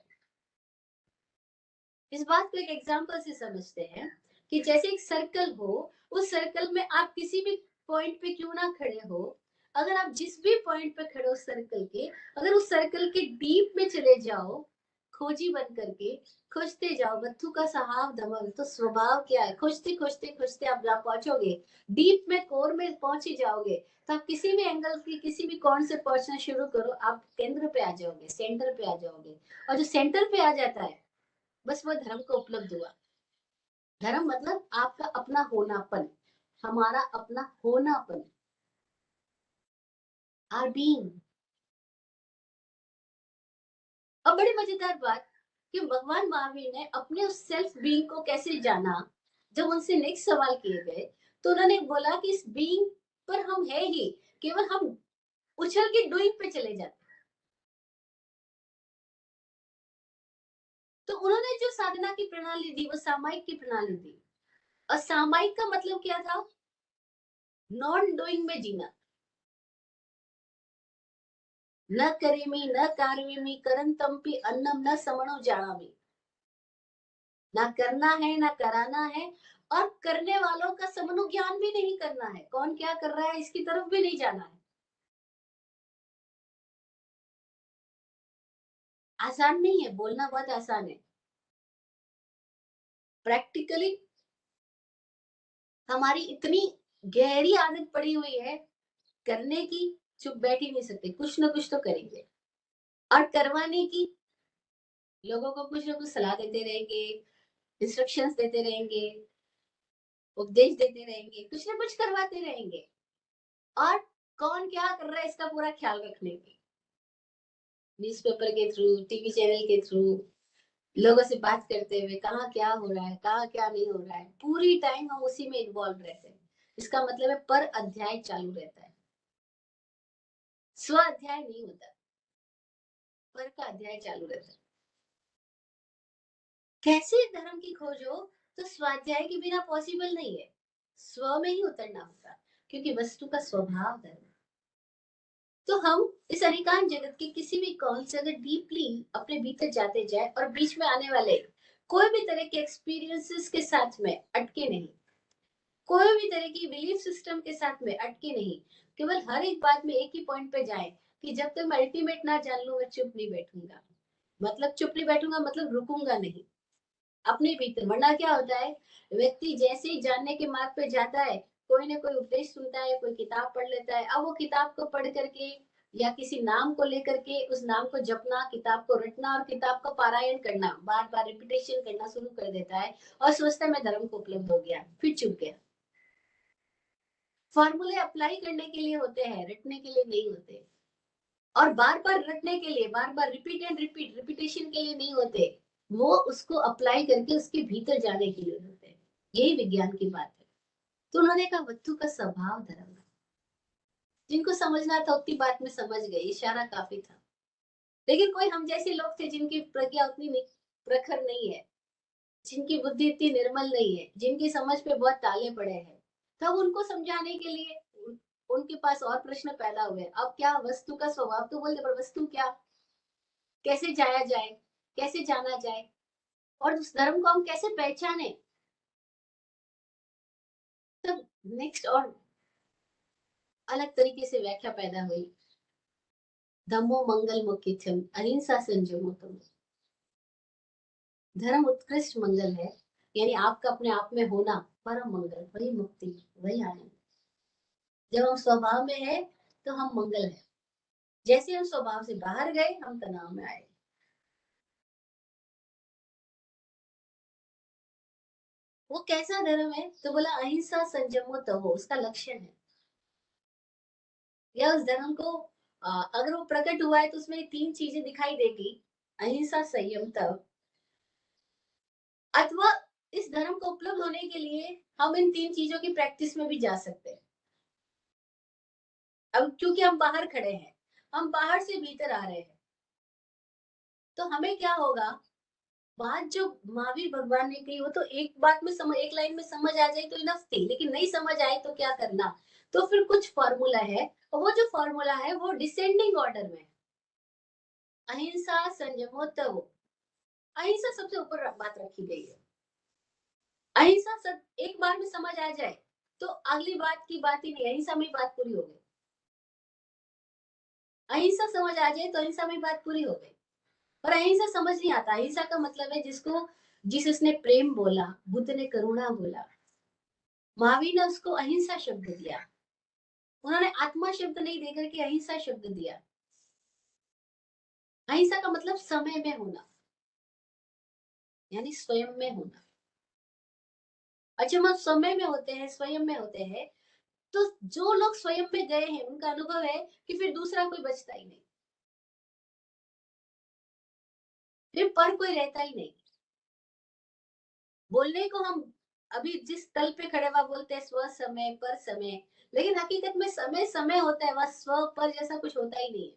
Speaker 1: इस बात को एक एग्जांपल से समझते हैं कि जैसे एक सर्कल हो, उस सर्कल में आप किसी भी पॉइंट पे क्यों ना खड़े हो, अगर आप जिस भी पॉइंट पे खड़े हो सर्कल के, अगर उस सर्कल के डीप में चले जाओ, खोजी बन करके खोजते जाओ वस्तु का स्वभाव धमन, तो स्वभाव क्या है, खोजते खोजते खोजते आप जहाँ पहुंचोगे, डीप में कोर में पहुंच ही जाओगे। तो आप किसी भी एंगल की किसी भी कोण से पहुंचना शुरू करो, आप केंद्र पे आ जाओगे, सेंटर पे आ जाओगे। और जो सेंटर पे आ जाता है, बस वो धर्म को उपलब्ध हुआ। धर्म मतलब आपका अपना होनापन, हमारा अपना होनापन, आर बीइंग। अब बड़ी मजेदार बात कि भगवान महावीर ने अपने उस सेल्फ बीइंग को कैसे जाना। जब उनसे नेक्स्ट सवाल किए गए तो उन्होंने बोला कि इस बीइंग पर हम है ही, केवल हम उछल के डूइंग पे चले जाते। तो उन्होंने जो साधना की प्रणाली दी वो सामायिक की प्रणाली दी। और सामायिक का मतलब क्या था, नॉन डूइंग में जीना। न करेमी न कार्यमी करंतम्पि अन्नम न समणो जानामि। ना करना है ना कराना है, और करने वालों का समनुज्ञान भी नहीं करना है, कौन क्या कर रहा है इसकी तरफ भी नहीं जाना है। आसान नहीं है, बोलना बहुत आसान है, प्रैक्टिकली हमारी इतनी गहरी आदत पड़ी हुई है करने की, चुप बैठ ही नहीं सकते, कुछ ना कुछ तो करेंगे। और करवाने की, लोगों को कुछ ना कुछ सलाह देते रहेंगे, इंस्ट्रक्शंस देते रहेंगे, उपदेश देते रहेंगे, कुछ ना कुछ करवाते रहेंगे। और कौन क्या कर रहा है इसका पूरा ख्याल रखने की, न्यूज़पेपर के थ्रू, टीवी चैनल के थ्रू, लोगों से बात करते हुए, कहाँ क्या हो रहा है, कहाँ क्या नहीं हो रहा है, पूरी टाइम हम उसी में इन्वॉल्व रहते हैं। इसका मतलब है पर अध्याय चालू रहता है, स्व अध्याय नहीं होता, पर का अध्याय चालू रहता है। कैसे धर्म की खोज हो, तो स्वाध्याय के बिना पॉसिबल नहीं है, स्व में ही उतरना होगा, क्योंकि वस्तु का स्वभाव धर्म। तो हम इस अनेकांत जगत के किसी भी कौन से अगर डीपली अपने भीतर जाते जाए और बीच में आने वाले कोई भी तरह के एक्सपीरियंसेस के साथ में अटके नहीं, कोई भी तरह की बिलीफ सिस्टम के साथ में अटके नहीं, केवल हर एक बात में एक ही पॉइंट पे जाए कि जब तक मैं अल्टीमेट ना जान लूं मैं चुप नहीं बैठूंगा। मतलब चुप नहीं बैठूंगा मतलब रुकूंगा नहीं अपने भीतर। वरना क्या होता है, व्यक्ति जैसे ही जानने के मार्ग पे जाता है, कोई ना कोई उपदेश सुनता है, कोई किताब पढ़ लेता है, अब वो किताब को पढ़ करके या किसी नाम को लेकर के उस नाम को जपना, किताब को रटना और किताब को पारायण करना, बार बार रिपीटेशन करना शुरू कर देता है और सोचता है मैं धर्म को उपलब्ध हो गया, फिर चुप गया। फॉर्मूले अप्लाई करने के लिए होते हैं, रटने के लिए नहीं होते। और बार बार रटने के लिए, बार बार रिपीट एंड रिपीट रिपीटेशन के लिए नहीं होते, वो उसको अप्लाई करके उसके भीतर जाने के लिए होते हैं। यही विज्ञान की बात है। तो उन्होंने कहा वस्तु का स्वभाव धर्म है। जिनको समझना था उतनी बात में समझ गए, इशारा काफी था। लेकिन कोई हम जैसे लोग थे जिनकी प्रज्ञा उतनी प्रखर नहीं है, जिनकी बुद्धि इतनी निर्मल नहीं है, जिनकी समझ पे बहुत ताले पड़े हैं, तब उनको समझाने के लिए उनके पास और प्रश्न पैदा हुए। अब क्या वस्तु का स्वभाव तो बोलते, पर वस्तु क्या, कैसे जाया जाए, कैसे जाना जाए, और उस धर्म को हम कैसे पहचाने। तब नेक्स्ट और अलग तरीके से व्याख्या पैदा हुई। धम्मो मंगल मुख्यम अहिंसा संयमो तुम। धर्म उत्कृष्ट मंगल है, यानी आपका अपने आप में होना परम मंगल, वही मुक्ति, वही आनंद। जब हम स्वभाव में है तो हम मंगल है, जैसे हम स्वभाव से बाहर गए हम तनाव में आए। वो कैसा धर्म है, तो बोला अहिंसा संयमो तवो, उसका लक्षण है। या उस धर्म को अगर वो प्रकट हुआ है तो उसमें तीन चीजें दिखाई देगी, अहिंसा संयम तव। अथवा इस धर्म को उपलब्ध होने के लिए हम इन तीन चीजों की प्रैक्टिस में भी जा सकते हैं। अब क्योंकि हम बाहर खड़े हैं, हम बाहर से भीतर आ रहे हैं, तो हमें क्या होगा, बात जो महावीर भगवान ने कही वो तो एक बात में समझ, एक लाइन में समझ आ जाए तो इनफ थी, लेकिन नहीं समझ आए तो क्या करना। तो फिर कुछ फॉर्मूला है, और वो जो फॉर्मूला है वो डिसेंडिंग ऑर्डर में। अहिंसा संयमो तव, अहिंसा सबसे ऊपर बात रखी गई है। अहिंसा सब एक बार में समझ आ जाए तो अगली बात की बात ही नहीं, अहिंसा में बात पूरी हो गई। अहिंसा समझ आ जाए तो अहिंसा में बात पूरी हो गई। और अहिंसा समझ नहीं आता, अहिंसा का मतलब है जिसने प्रेम बोला, बुद्ध ने करुणा बोला, महावीर ने उसको अहिंसा शब्द दिया। उन्होंने आत्मा शब्द नहीं देकर के अहिंसा शब्द दिया। अहिंसा का मतलब समय में होना, यानी स्वयं में होना। और जब हम समय में होते हैं, स्वयं में होते हैं, तो जो लोग स्वयं में गए हैं उनका अनुभव है कि फिर दूसरा कोई बचता ही नहीं, फिर पर कोई रहता ही नहीं। बोलने को हम अभी जिस तल पे खड़े हुआ बोलते हैं स्व समय पर समय, लेकिन हकीकत में समय समय होता है, वह स्व पर जैसा कुछ होता ही नहीं है।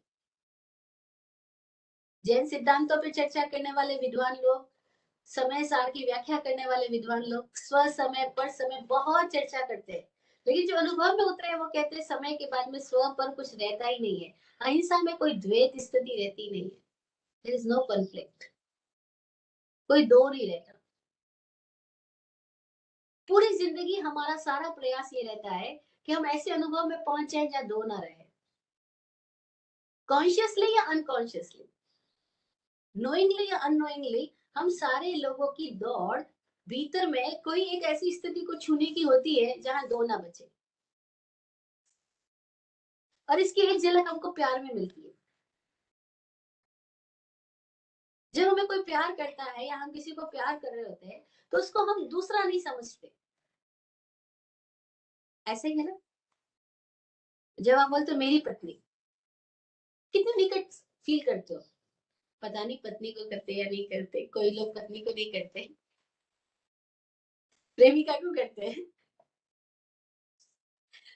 Speaker 1: जैन सिद्धांतों पे चर्चा करने वाले विद्वान लोग, समय सार की व्याख्या करने वाले विद्वान लोग स्व समय पर समय बहुत चर्चा करते हैं, लेकिन जो अनुभव में उतरे हैं वो कहते हैं समय के बाद में स्व पर कुछ रहता ही नहीं है। अहिंसा में कोई द्वैत स्थिति रहती नहीं है, देयर इज नो कॉन्फ्लिक्ट, कोई दो नहीं रहता। पूरी जिंदगी हमारा सारा प्रयास ये रहता है कि हम ऐसे अनुभव में पहुंच जाए जहाँ दो ना रहे, कॉन्शियसली या अनकॉन्शियसली, नोइंगली या अननोइंगली। हम सारे लोगों की दौड़ भीतर में कोई एक ऐसी स्थिति को छूने की होती है जहां दो ना बचे। और इसकी एक झलक हमको प्यार में मिलती है। जब हमें कोई प्यार करता है या हम किसी को प्यार कर रहे होते हैं तो उसको हम दूसरा नहीं समझते। ऐसे ही है ना, जब आप बोलते हो मेरी पत्नी, कितने निकट फील करते हो। पता नहीं पत्नी को करते या नहीं करते, कोई लोग पत्नी को नहीं करते, प्रेमिका को करते हैं।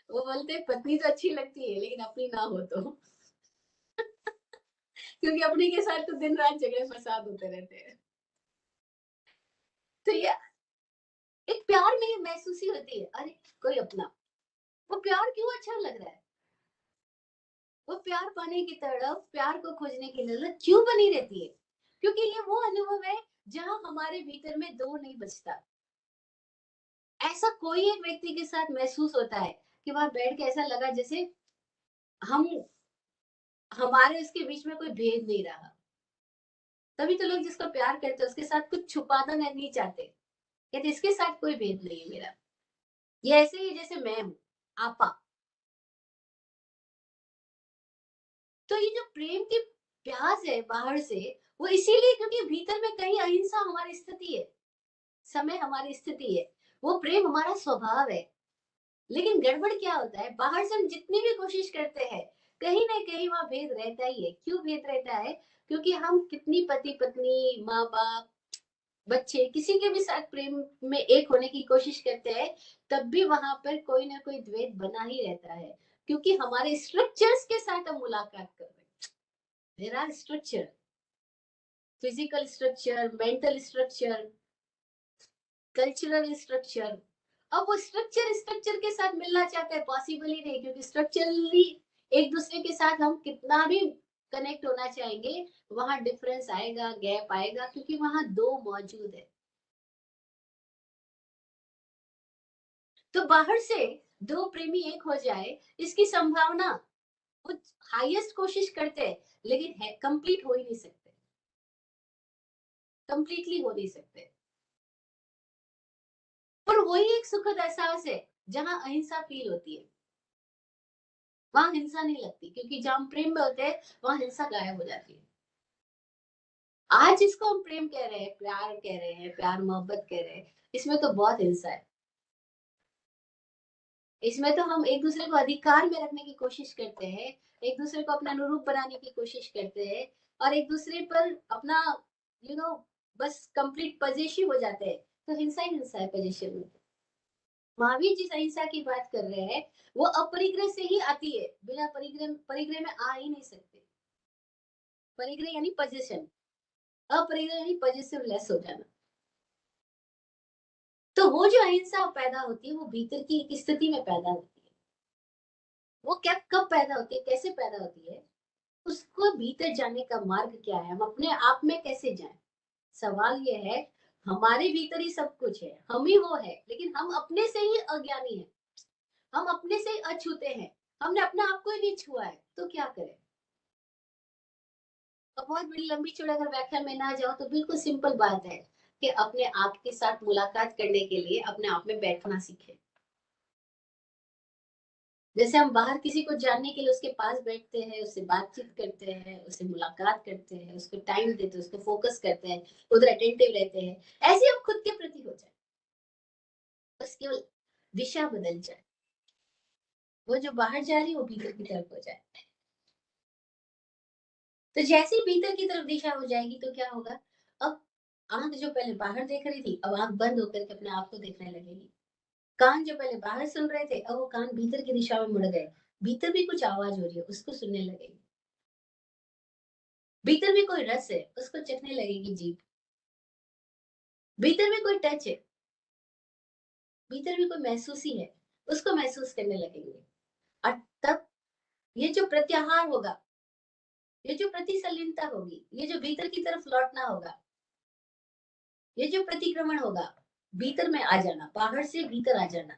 Speaker 1: वो बोलते हैं पत्नी तो अच्छी लगती है लेकिन अपनी ना हो तो। क्योंकि अपनी के साथ तो दिन रात झगड़े फसाद होते रहते हैं। तो ये एक प्यार में महसूसी होती है, अरे कोई अपना। वो प्यार क्यों अच्छा लग रहा है, वो प्यार पाने की तड़प, प्यार को खोजने की ललक क्यों बनी रहती है, क्योंकि ये वो अनुभव है जहां हमारे भीतर में दो नहीं बचता। ऐसा कोई एक व्यक्ति के साथ महसूस होता है कि वहां बैठ के ऐसा लगा जैसे हम, हमारे उसके बीच में कोई भेद नहीं रहा। तभी तो लोग जिसको प्यार करते हैं उसके साथ कुछ छुपाना नहीं चाहते, कहते इसके साथ कोई भेद नहीं है मेरा, ये ऐसे ही जैसे मैं हूँ, आपा। तो ये जो प्रेम की प्यास है बाहर से, वो इसीलिए क्योंकि भीतर में कहीं अहिंसा हमारी स्थिति है, समय हमारी स्थिति है, वो प्रेम हमारा स्वभाव है। लेकिन गड़बड़ क्या होता है, बाहर से हम जितनी भी कोशिश करते हैं कहीं ना कहीं वहां भेद रहता ही है। क्यों भेद रहता है, क्योंकि हम कितनी पति पत्नी माँ बाप बच्चे किसी के भी साथ प्रेम में एक होने की कोशिश करते हैं, तब भी वहां पर कोई ना कोई द्वैत बना ही रहता है। क्योंकि हमारे स्ट्रक्चर्स के साथ हम मुलाकात कर रहे हैं। There are structure, physical structure, mental structure, cultural structure. अब वो स्ट्रक्चर स्ट्रक्चर के साथ मिलना चाहता है, पॉसिबल ही नहीं, क्योंकि स्ट्रक्चरली एक दूसरे के साथ हम कितना भी कनेक्ट होना चाहेंगे, वहां डिफरेंस आएगा, गैप आएगा, क्योंकि वहां दो मौजूद है। तो बाहर से दो प्रेमी एक हो जाए, इसकी संभावना, वो हाईएस्ट कोशिश करते हैं, लेकिन है कंप्लीट हो ही नहीं सकते, कंप्लीटली हो नहीं सकते। पर वही एक सुखद एहसास है जहां अहिंसा फील होती है, वहां हिंसा नहीं लगती, क्योंकि जहां हम प्रेम में होते हैं वहां हिंसा गायब हो जाती है। आज जिसको हम प्रेम कह रहे हैं, प्यार कह रहे हैं, प्यार मोहब्बत कह रहे हैं, इसमें तो बहुत हिंसा है। इसमें तो हम एक दूसरे को अधिकार में रखने की कोशिश करते हैं, एक दूसरे को अपना अनुरूप बनाने की कोशिश करते हैं, और एक दूसरे पर अपना बस कंप्लीट पजेसिव हो जाते हैं। तो हिंसा ही हिंसा है पोजीशन में। महावीर जिस अहिंसा की बात कर रहे हैं, वो अपरिग्रह से ही आती है, बिना परिग्रह परिग्रह में आ ही नहीं सकते। परिग्रह यानी पोजीशन, अपरिग्रह यानी पॉजिटिव लेस हो जाना। तो वो जो अहिंसा पैदा होती है, वो भीतर की एक स्थिति में पैदा होती है। वो क्या कब पैदा होती है, कैसे पैदा होती है, उसको भीतर जाने का मार्ग क्या है, हम अपने आप में कैसे जाएं। सवाल ये है, हमारे भीतर ही सब कुछ है, हम ही वो है, लेकिन हम अपने से ही अज्ञानी हैं, हम अपने से ही अछूते हैं, हमने अपने आप को ही नहीं छुआ है, तो क्या करें। और बहुत बड़ी लंबी चौड़ी अगर व्याख्या में ना जाओ, तो बिल्कुल सिंपल बात है कि अपने आप के साथ मुलाकात करने के लिए अपने आप में बैठना सीखे। जैसे हम बाहर किसी को जानने के लिए उसके पास बैठते हैं, उससे बातचीत करते हैं, उससे मुलाकात करते हैं, उसको टाइम देते हैं, उसको फोकस करते हैं, उधर अटेंटिव रहते हैं, ऐसे हम खुद के प्रति हो जाए, बस केवल दिशा बदल जाए, वो जो बाहर जा रही है वो भीतर की तरफ हो जाए। तो जैसे ही भीतर की तरफ दिशा हो जाएगी तो क्या होगा, अब आंख जो पहले बाहर देख रही थी, अब आंख बंद होकर के अपने आप को देखने लगेगी। कान जो पहले बाहर सुन रहे थे, अब वो कान भीतर की दिशा में मुड़ गए, भीतर भी कुछ आवाज हो रही है, उसको सुनने लगेगी। भीतर भी कोई रस है, उसको चखने लगेगी जीभ। भीतर भी कोई टच है, भीतर भी कोई महसूसी है, उसको महसूस करने लगेंगे। और तब ये जो प्रत्याहार होगा, ये जो प्रतिसलीनता होगी, ये जो भीतर की तरफ लौटना होगा, ये जो प्रतिक्रमण होगा, भीतर में आ जाना, बाहर से भीतर आ जाना,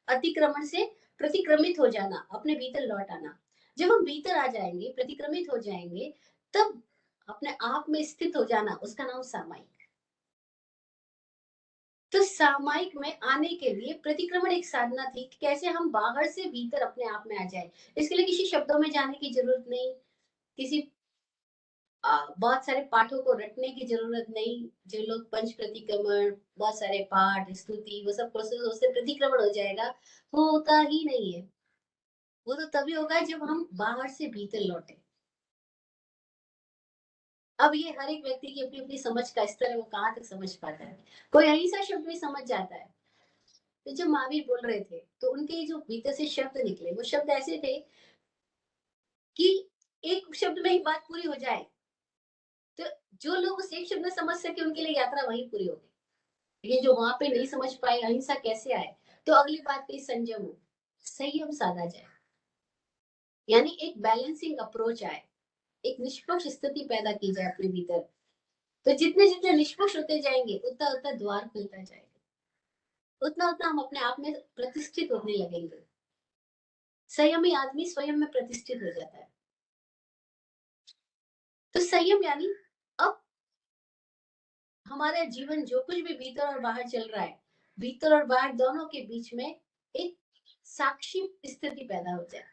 Speaker 1: अतिक्रमण से प्रतिक्रमित हो जाना, अपने भीतर लौट आना। जब हम भीतर आ जाएंगे, प्रतिक्रमित हो जाएंगे, तब अपने आप में स्थित हो जाना, उसका नाम सामायिक। तो सामायिक में आने के लिए प्रतिक्रमण एक साधना थी कि कैसे हम बाहर से भीतर अपने आप में आ जाए। इसके लिए किसी शब्दों में जाने की जरूरत नहीं, किसी बहुत सारे पाठों को रटने की जरूरत नहीं। जो लोग पंच प्रतिक्रमण, बहुत सारे पाठ, स्तुति, वो सब प्रोसेस, उससे प्रतिक्रमण हो जाएगा, वो होता ही नहीं है। वो तो तभी होगा जब हम बाहर से भीतर लौटे। अब ये हर एक व्यक्ति की अपनी अपनी समझ का स्तर है, वो कहाँ तक समझ पाता है। कोई अहिंसा शब्द भी समझ जाता है। तो जो महावीर बोल रहे थे, तो उनके जो भीतर से शब्द निकले, वो शब्द ऐसे थे कि एक शब्द में ही बात पूरी हो जाए। तो जो लोग उस एक शब्द में समझ सके, उनके लिए यात्रा वहीं पूरी हो गई। ये जो वहां पे नहीं समझ पाए अहिंसा कैसे आए, तो अगली बात कही संयम हो, संयम साधा जाए, यानी एक बैलेंसिंग अप्रोच आए, एक निष्पक्ष स्थिति पैदा की जाए अपने भीतर। तो जितने जितने निष्पक्ष होते जाएंगे, उतना उतना द्वार खुलता जाएगा, उतना उतना हम अपने आप में प्रतिष्ठित होने लगेंगे। संयमी आदमी स्वयं में प्रतिष्ठित हो जाता है। तो संयम यानी अब हमारा जीवन जो कुछ भी भीतर और बाहर चल रहा है, भीतर और बाहर दोनों के बीच में एक साक्षी स्थिति पैदा हो जाए।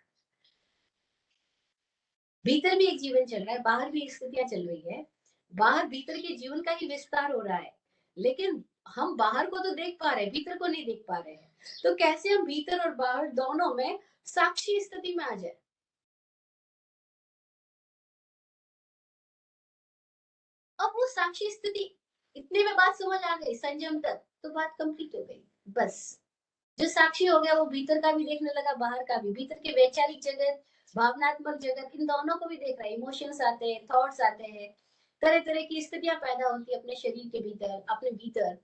Speaker 1: भीतर भी एक जीवन चल रहा है, बाहर भी स्थितियां चल रही है, बाहर भीतर के जीवन का ही विस्तार हो रहा है, लेकिन हम बाहर को तो देख पा रहे हैं, भीतर को नहीं देख पा रहे हैं। तो कैसे हम भीतर और बाहर दोनों में साक्षी स्थिति में आ जाए। अब वो साक्षी स्थिति, इतने में बात समझ आ गई, संयम तक तो बात कंप्लीट हो गई। बस जो साक्षी हो गया वो भीतर का भी देखने लगा, बाहर का भी, भीतर के वैचारिक जगत, भावनात्मक जगत, इन दोनों को भी देख रहा है। इमोशंस आते हैं, थॉट्स आते हैं, तरह तरह की स्थितियां पैदा होती है अपने शरीर के भीतर, अपने भीतर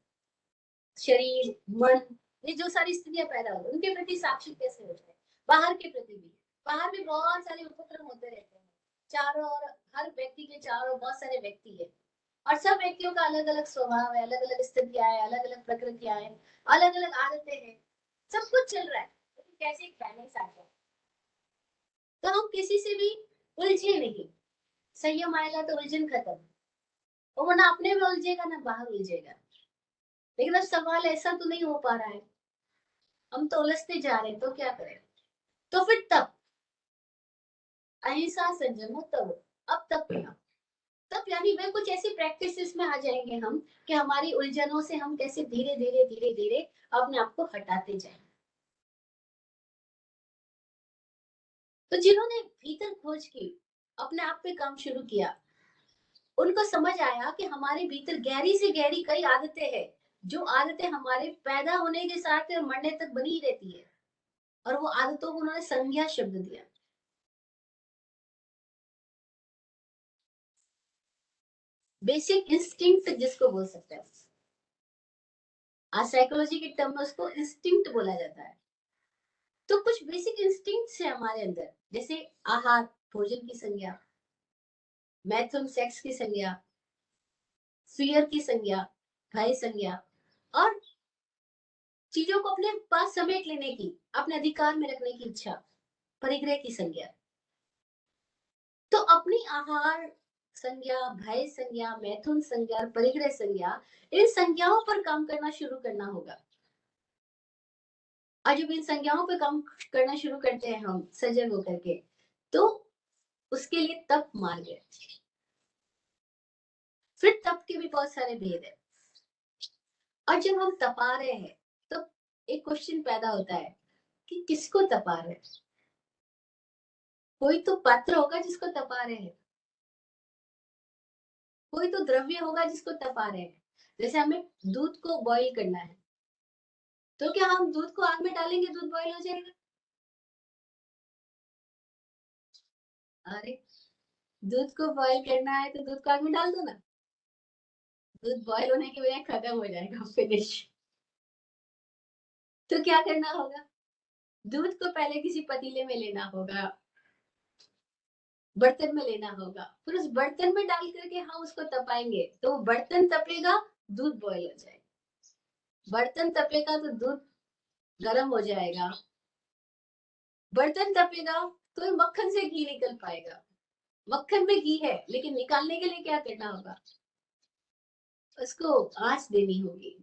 Speaker 1: शरीर, मन, ये जो सारी स्थितियां पैदा हो, उनके प्रति साक्षी कैसे होते हैं। बाहर के प्रति भी, बाहर भी बहुत सारे उपक्रम होते रहते हैं चारों ओर, हर व्यक्ति के चारों बहुत सारे व्यक्ति है, और सब व्यक्तियों का अलग अलग स्वभाव है, अलग अलग स्थितियां है, अलग अलग प्रकृतियां है, अलग अलग आदतें हैं, सब कुछ चल रहा है, लेकिन कैसे एक बैलेंस आ जाए। तो हम किसी से भी उलझे नहीं, संयम आएगा तो उलझन खत्म, वो ना अपने में उलझेगा ना बाहर उलझेगा। लेकिन अब सवाल ऐसा तो नहीं हो पा रहा है, हम तो उलझते जा रहे हैं, तो क्या करें। तो फिर तब अहिंसा संयम तब, अब तब क्या, तब यानी वे कुछ ऐसी प्रैक्टिसेस में आ जाएंगे हम कि हमारी उलझनों से हम कैसे धीरे धीरे धीरे धीरे अपने आप को हटाते जाएं। तो जिन्होंने भीतर खोज की, अपने आप पे काम शुरू किया, उनको समझ आया कि हमारे भीतर गहरी से गहरी कई आदतें हैं, जो आदतें हमारे पैदा होने के साथ और मरने तक बनी रहती है, और वो आदतों को उन्होंने संज्ञा शब्द दिया, बेसिक इंस्टिंक्ट जिसको बोल सकते हैं। आज साइकोलॉजी के टर्म में उसको इंस्टिंक्ट बोला जाता है। तो कुछ बेसिक इंस्टिंक्ट्स है हमारे अंदर, जैसे आहार, भोजन की संज्ञा, मैथुन सेक्स की संज्ञा, फियर की संज्ञा, भय संज्ञा, और चीजों को अपने पास समेट लेने की, अपने अधिकार में रखने की इच्छा, परिग्रह की संज्ञा। तो अपनी आहार संज्ञा, भय संज्ञा, मैथुन संज्ञा, परिग्रह संज्ञा, इन संज्ञाओं पर काम करना शुरू करना होगा। और जब इन संज्ञाओं पर काम करना शुरू करते हैं हम सजग होकर के, तो उसके लिए तप मार्ग है। फिर तप के भी बहुत सारे भेद है, और जब हम तपा रहे हैं तो एक क्वेश्चन पैदा होता है कि किसको तपा रहे हैं। कोई तो पात्र होगा जिसको तपा रहे हैं, कोई तो द्रव्य होगा जिसको तपा रहे हैं। जैसे हमें दूध को बॉईल करना है, तो क्या हम दूध को आग में डालेंगे दूध बॉईल हो जाएगा? अरे, दूध को बॉईल करना है तो दूध को आग में डाल दो ना, दूध बॉईल होने की बजाय खत्म हो जाएगा, फिनिश। तो क्या करना होगा, दूध को पहले किसी पतीले में लेना होगा, बर्तन में लेना होगा, फिर उस बर्तन में डाल करके हम उसको तपाएंगे, तो वो बर्तन तपेगा, दूध बॉईल हो जाएगा, बर्तन तपेगा तो दूध गर्म हो जाएगा, बर्तन तपेगा तो मक्खन से घी निकल पाएगा। मक्खन में घी है, लेकिन निकालने के लिए क्या करना होगा, उसको आंच देनी होगी।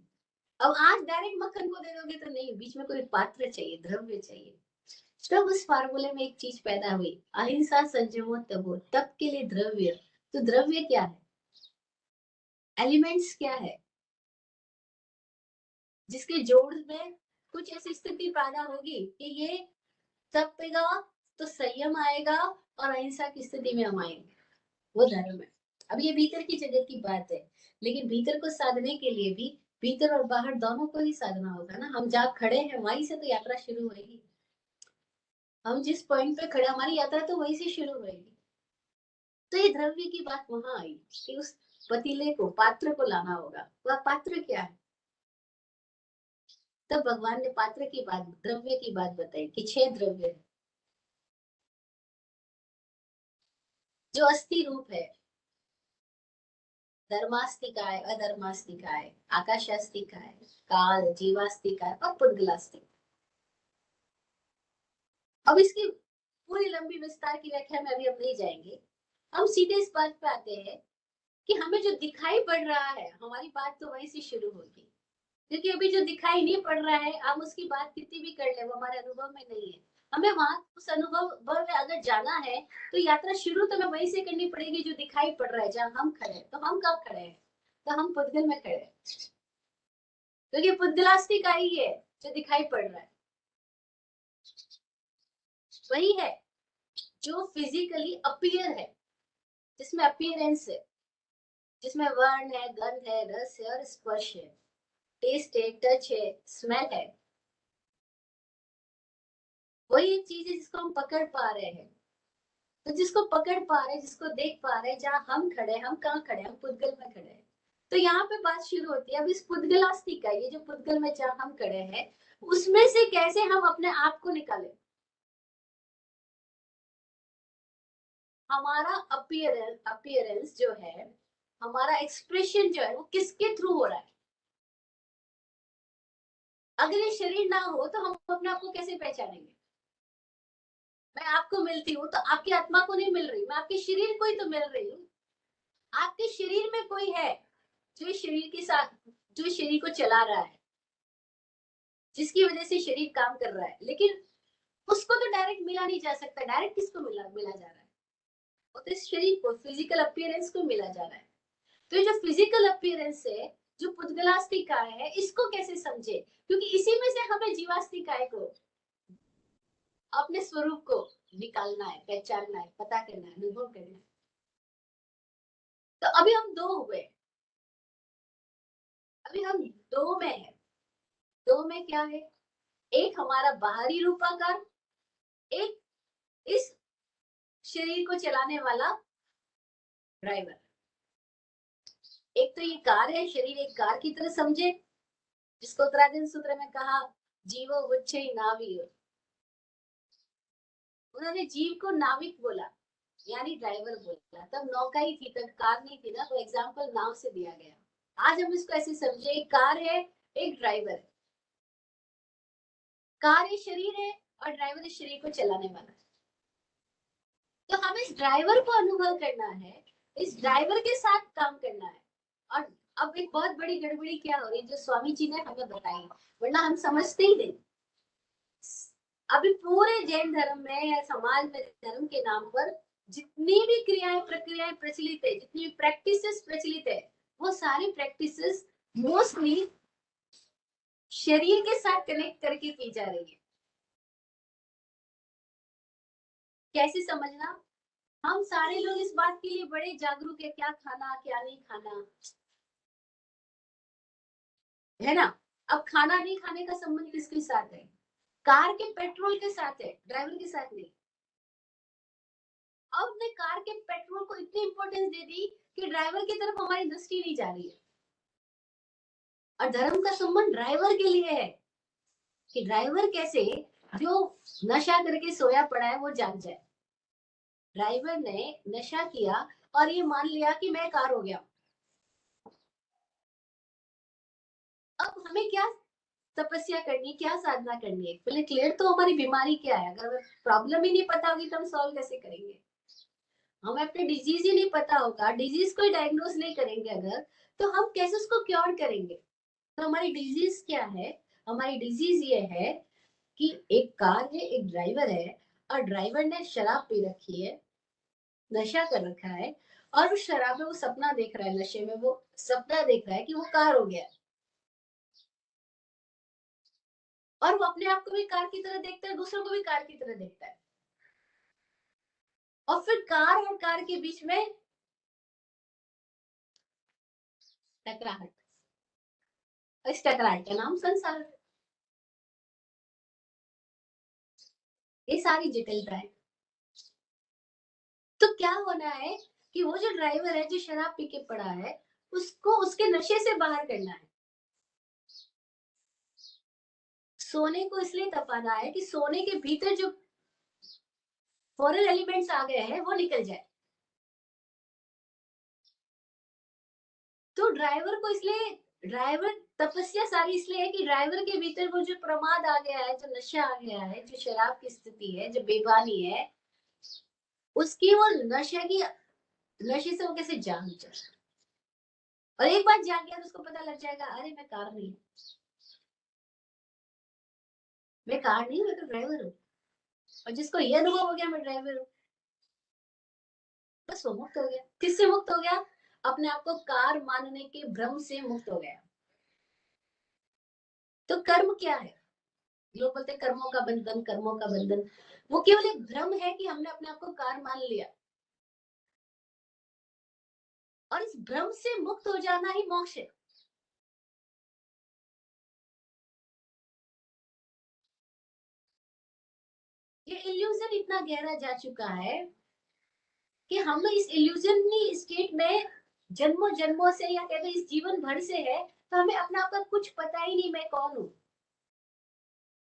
Speaker 1: अब आंच डायरेक्ट मक्खन को दे दोगे तो नहीं, बीच में कोई पात्र चाहिए, द्रव्य चाहिए। तब उस फार्मूले में एक चीज पैदा हुई, अहिंसा संयमो तपो, तप के लिए द्रव्य। तो द्रव्य क्या है, एलिमेंट्स क्या है, जिसके जोड़ में कुछ ऐसी स्थिति पैदा होगी कि ये तपेगा तो संयम आएगा, और अहिंसा की स्थिति में हम आएंगे, वो धर्म है। अब ये भीतर की जगत की बात है, लेकिन भीतर को साधने के लिए भी भीतर और बाहर दोनों को ही साधना होगा ना। हम जहाँ खड़े हैं वहीं से तो यात्रा शुरू होगी, हम जिस पॉइंट पे खड़े, हमारी यात्रा तो वहीं से शुरू होगी। तो ये द्रव्य की बात वहां आई कि उस पतीले को, पात्र को लाना होगा। वह पात्र क्या है, तब भगवान ने पात्र की बात, द्रव्य की बात बताई कि 6 द्रव्य है, जो अस्थि रूप है, धर्मास्तिकाय, अधर्मास्तिकाय, आकाशास्तिकाय, काल, जीवास्तिकाय और पुद्गलास्तिक। अब इसकी पूरी लंबी विस्तार की व्याख्या में अभी हम नहीं जाएंगे, हम सीधे इस बात पे आते हैं कि हमें जो दिखाई पड़ रहा है, हमारी बात तो वहीं से शुरू होगी, क्योंकि अभी जो दिखाई नहीं पड़ रहा है, हम उसकी बात कितनी भी कर ले, वो हमारे अनुभव में नहीं है। हमें वहां उस अनुभव में अगर जाना है, तो यात्रा शुरू तो हमें वहीं से करनी पड़ेगी जो दिखाई पड़ रहा है, जहाँ हम खड़े हैं। तो हम कब खड़े हैं, तो हम पुद्गल में खड़े हैं, क्योंकि पुद्गलास्ती का ही है जो दिखाई पड़ रहा है, वही है जो फिजिकली अपीयर है, जिसमें अपीयरेंस है, जिसमें वर्ण है, गंध है, रस है और स्पर्श है, टेस्ट है, टच है, स्मेल है। वही एक चीज है जिसको हम पकड़ पा रहे हैं। तो जिसको पकड़ पा रहे हैं, जिसको देख पा रहे हैं, जहाँ हम खड़े हैं, हम कहाँ खड़े हैं, हम पुद्गल में खड़े हैं। तो यहाँ पे बात शुरू होती है। अब इस पुद्गलास्ति का, ये जो पुद्गल में जहाँ हम खड़े हैं, उसमें से कैसे हम अपने आप को निकालें। हमारा अपीयरेंस जो है, हमारा एक्सप्रेशन जो है, वो किसके थ्रू हो रहा है। अगर ये शरीर ना हो तो हम अपने आप को कैसे पहचानेंगे। मैं आपको मिलती हूँ तो आपकी आत्मा को नहीं मिल रही, मैं आपके शरीर को ही तो मिल रही हूँ। आपके शरीर में कोई है जो शरीर के साथ, जो शरीर को चला रहा है, जिसकी वजह से शरीर काम कर रहा है। लेकिन उसको तो डायरेक्ट मिला नहीं जा सकता। डायरेक्ट किसको मिला मिला जा रहा है, वो तो इस शरीर को, फिजिकल अपीयरेंस को मिला जा रहा है। तो ये जो फिजिकल अपीयरेंस है, जो पुद्गलास्ति काय है, इसको कैसे समझे, क्योंकि इसी में से हमें जीवास्ति काय को, अपने स्वरूप को निकालना है, पहचानना है, पता करना है, अनुभव करना है। तो अभी हम दो हुए, अभी हम दो में है। दो में क्या है, एक हमारा बाहरी रूपाकार, एक इस शरीर को चलाने वाला ड्राइवर। एक तो ये कार है, शरीर एक कार की तरह समझे, जिसको त्रादन सूत्र में कहा जीवो वुच्चे नावियो। उन्होंने जीव को नाविक बोला, यानी ड्राइवर बोला। तब नौका ही थी, तब कार नहीं थी ना, तो एग्जाम्पल नाव से दिया गया। आज हम इसको ऐसे समझे, एक कार है, एक ड्राइवर है। कार ये शरीर है और ड्राइवर इस शरीर को चलाने वाला है। तो हमें इस ड्राइवर को अनुभव करना है, इस ड्राइवर के साथ काम करना है। और अब एक बहुत बड़ी गड़बड़ी क्या हो रही है, जो स्वामी जी ने हमें बताई, वरना हम समझते ही नहीं। अभी पूरे जैन धर्म में या समाज में धर्म के नाम पर जितनी भी क्रियाएं प्रक्रियाएं प्रचलित है, जितनी प्रैक्टिसेस प्रचलित है, वो सारी प्रैक्टिसेस मोस्टली शरीर के साथ कनेक्ट करके की जा रही है। कैसे समझना, हम सारे लोग इस बात के लिए बड़े जागरूक है, क्या खाना क्या नहीं खाना, है ना। अब खाना नहीं खाने का संबंध किसके साथ है, कार के पेट्रोल के साथ है, ड्राइवर के साथ नहीं। अब ने कार के पेट्रोल को इतनी इंपॉर्टेंस दे दी कि ड्राइवर की तरफ हमारी दृष्टि नहीं जा रही है। और धर्म का संबंध ड्राइवर के लिए है, कि ड्राइवर कैसे, जो नशा करके सोया पड़ा है वो जाग जाए। ड्राइवर ने नशा किया और ये मान लिया कि मैं कार हो गया। अब हमें क्या तपस्या करनी है, क्या साधना करनी है, पहले क्लियर तो हमारी बीमारी क्या है। अगर प्रॉब्लम ही नहीं पता होगी तो हम सॉल्व कैसे करेंगे। हमें अपने डिजीज ही नहीं पता होगा, डिजीज को डायग्नोस नहीं करेंगे अगर, तो हम कैसे उसको क्योर करेंगे। तो हमारी डिजीज क्या है, हमारी डिजीज ये है कि एक कार है, एक ड्राइवर है, और ड्राइवर ने शराब पी रखी है, नशा कर रखा है, और उस शराब में वो सपना देख रहा है, नशे में वो सपना देख रहा है कि वो कार हो गया, और वो अपने आप को भी कार की तरह देखता है, दूसरों को भी कार की तरह देखता है। और फिर कार और कार के बीच में टकराहट, इस टकराहट का नाम संसार। ये सारी जटिलता है। तो क्या होना है कि वो जो ड्राइवर है, जो शराब पी के पड़ा है, उसको उसके नशे से बाहर करना है। सोने को इसलिए तपाना है कि सोने के भीतर जो फॉरेन एलिमेंट्स आ गए हैं वो निकल जाए। तो ड्राइवर को इसलिए, ड्राइवर तपस्या सारी इसलिए है कि ड्राइवर के भीतर वो जो प्रमाद आ गया है, जो नशा आ गया है, जो शराब की स्थिति है, जो बेबानी है, उसकी वो नशे की, नशे से वो कैसे जाग जाए। और एक बार जाग गया तो उसको पता लग जाएगा, अरे मैं कार नहीं, मैं कार नहीं, मैं तो ड्राइवर हूँ। और जिसको ये अनुभव हो गया मैं ड्राइवर हूँ, बस वो मुक्त हो गया। किससे मुक्त हो गया, अपने आप को कार मानने के भ्रम से मुक्त हो गया। तो कर्म क्या है, लोग बोलते हैं कर्मों का बंधन, कर्मों का बंधन, वो केवल एक भ्रम है कि हमने अपने आप को कार मान लिया। और इस भ्रम से मुक्त हो जाना ही मोक्ष है। ये इल्यूजन इतना गहरा जा चुका है कि हम इस इल्यूजनरी स्टेट में जन्मों जन्मों से, या कहते हैं इस जीवन भर से है, तो हमें अपना आपका कुछ पता ही नहीं मैं कौन हूँ।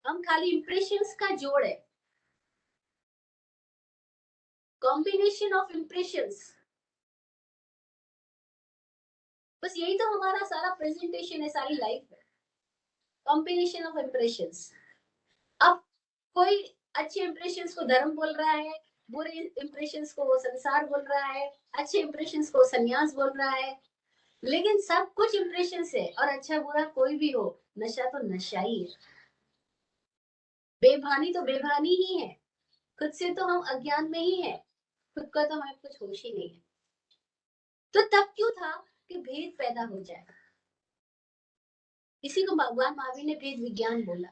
Speaker 1: हम खाली इंप्रेशंस का जोड़ है, कॉम्बिनेशन ऑफ इंप्रेशंस। बस यही तो हमारा सारा प्रेजेंटेशन है, सारी लाइफ है, कॉम्बिनेशन ऑफ इंप्रेशंस। अब कोई अच्छे इंप्रेशंस को धर्म बोल रहा है, बुरे इंप्रेशंस को वो संसार बोल रहा है, अच्छे इंप्रेशंस को सन्यास बोल रहा है, लेकिन सब कुछ इंप्रेशन है। और अच्छा बुरा कोई भी हो, नशा तो नशा ही है, बेभानी तो बेभानी ही है। खुद से तो हम अज्ञान में ही है, खुद का तो हमें कुछ होश ही नहीं है। तो तब क्यों था कि भेद पैदा हो जाए। इसी को भगवान महावीर ने भेद विज्ञान बोला,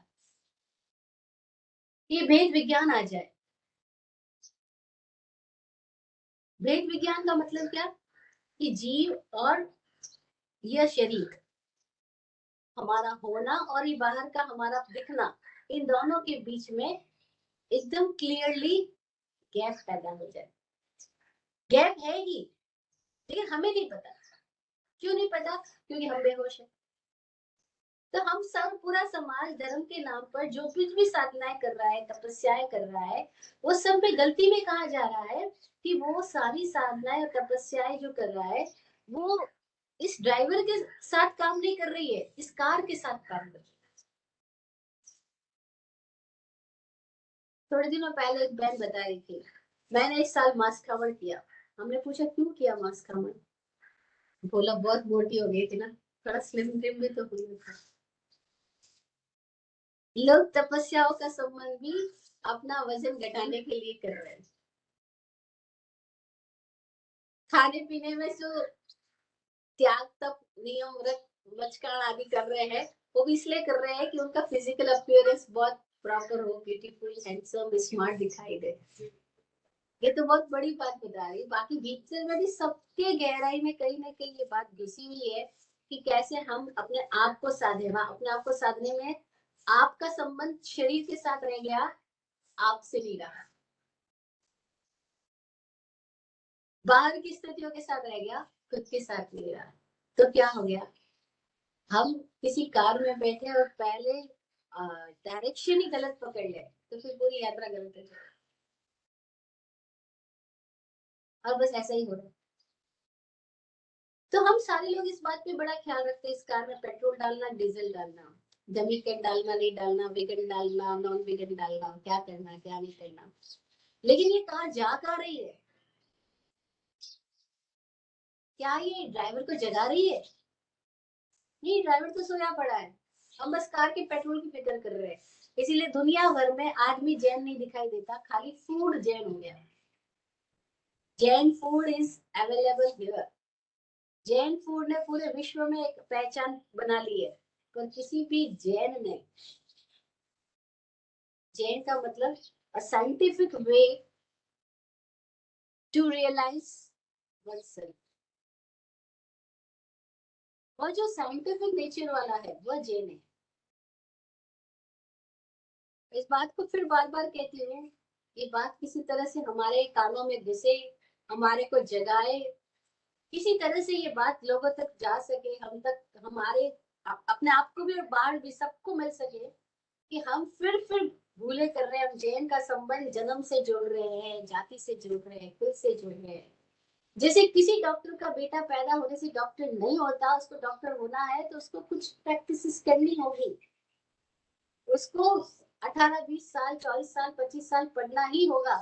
Speaker 1: ये भेद विज्ञान आ जाए। भेद विज्ञान का मतलब क्या, कि जीव और यह शरीर, हमारा होना और ये बाहर का हमारा दिखना, इन दोनों के बीच में एकदम क्लियरली गैप पैदा हो जाए। गैप है ही, लेकिन हमें नहीं पता। क्यों नहीं पता, क्योंकि हम बेहोश हैं। तो हम सब पूरा समाज धर्म के नाम पर जो कुछ भी साधनाएं कर रहा है, तपस्याएं कर रहा है, वो सब में गलती में कहा जा रहा है कि वो सारी साधनाएं और तपस्याएं जो कर रहा है, वो इस ड्राइवर के साथ काम नहीं कर रही है, इस कार के साथ काम कर रही है। थोड़े दिनों पहले एक बहन बता रही थी, मैंने इस साल मास्क कवर किया। हमने पूछा क्यों किया मास्क कवर, बोला बहुत मोटी हो गई थी ना, थोड़ा स्लिम ट्रिम भी तो हुई था। लोग तपस्याओं का संबंध भी अपना वजन घटाने के लिए कर रहे हैं। खाने पीने में जो त्याग तप नियम व्रत बचकान आदि कर रहे हैं, वो भी इसलिए कर रहे हैं कि उनका फिजिकल अपीयरेंस बहुत प्रॉपर हो, ब्यूटीफुल हैंडसम स्मार्ट दिखाई दे। ये तो बहुत बड़ी बात बता रही, बाकी भीतर में भी सबके गहराई में कहीं ना कहीं ये बात घुसी हुई है कि कैसे हम अपने आप को साधे। वहां अपने आप को साधने में आपका संबंध शरीर के साथ रह गया, आपसे नहीं रहा, बाहर की स्थितियों के साथ रह गया, खुद के साथ नहीं रहा। तो क्या हो गया, हम किसी कार में बैठे और पहले डायरेक्शन ही गलत पकड़ ले, तो फिर पूरी यात्रा गलत है। और बस ऐसा ही हो रहा है। तो हम सारे लोग इस बात पे बड़ा ख्याल रखते हैं, इस कार में पेट्रोल डालना, डीजल डालना, डमीकेट डालना नहीं डालना, वेगन डालना नॉन वेगन डालना, क्या करना क्या नहीं करना। लेकिन ये कार जा कहाँ रही है, क्या ये ड्राइवर को जगा रही है? नहीं, ड्राइवर तो सोया पड़ा है, हम बस कार के पेट्रोल की फिक्र कर रहे हैं। इसीलिए दुनिया भर में आदमी जैन नहीं दिखाई देता, खाली फूड जैन हो गया। Jain food is available here. Jain food ने पूरे विश्व में एक पहचान बना ली है, पर किसी भी जैन ने, जैन का मतलब a scientific way to realize oneself, और जो साइंटिफिक नेचर वाला है वह जैन है। इस बात को फिर बार बार कहती हूँ, ये बात किसी तरह से हमारे कानों में घुसे, हमारे को जगाए, किसी तरह से ये बात लोगों तक जा सके, हम तक, हमारे अपने आप को भी और बाहर भी सबको मिल सके, कि हम फिर भूले कर रहे हैं, हम जैन का संबंध जन्म से जोड़ रहे हैं, जाति से जोड़ रहे हैं, कुल से जोड़ रहे हैं। जैसे किसी डॉक्टर का बेटा पैदा होने से डॉक्टर नहीं होता, उसको डॉक्टर होना है तो उसको कुछ प्रैक्टिस करनी होगी, उसको 18 20 साल 40 साल 25 साल पढ़ना ही होगा।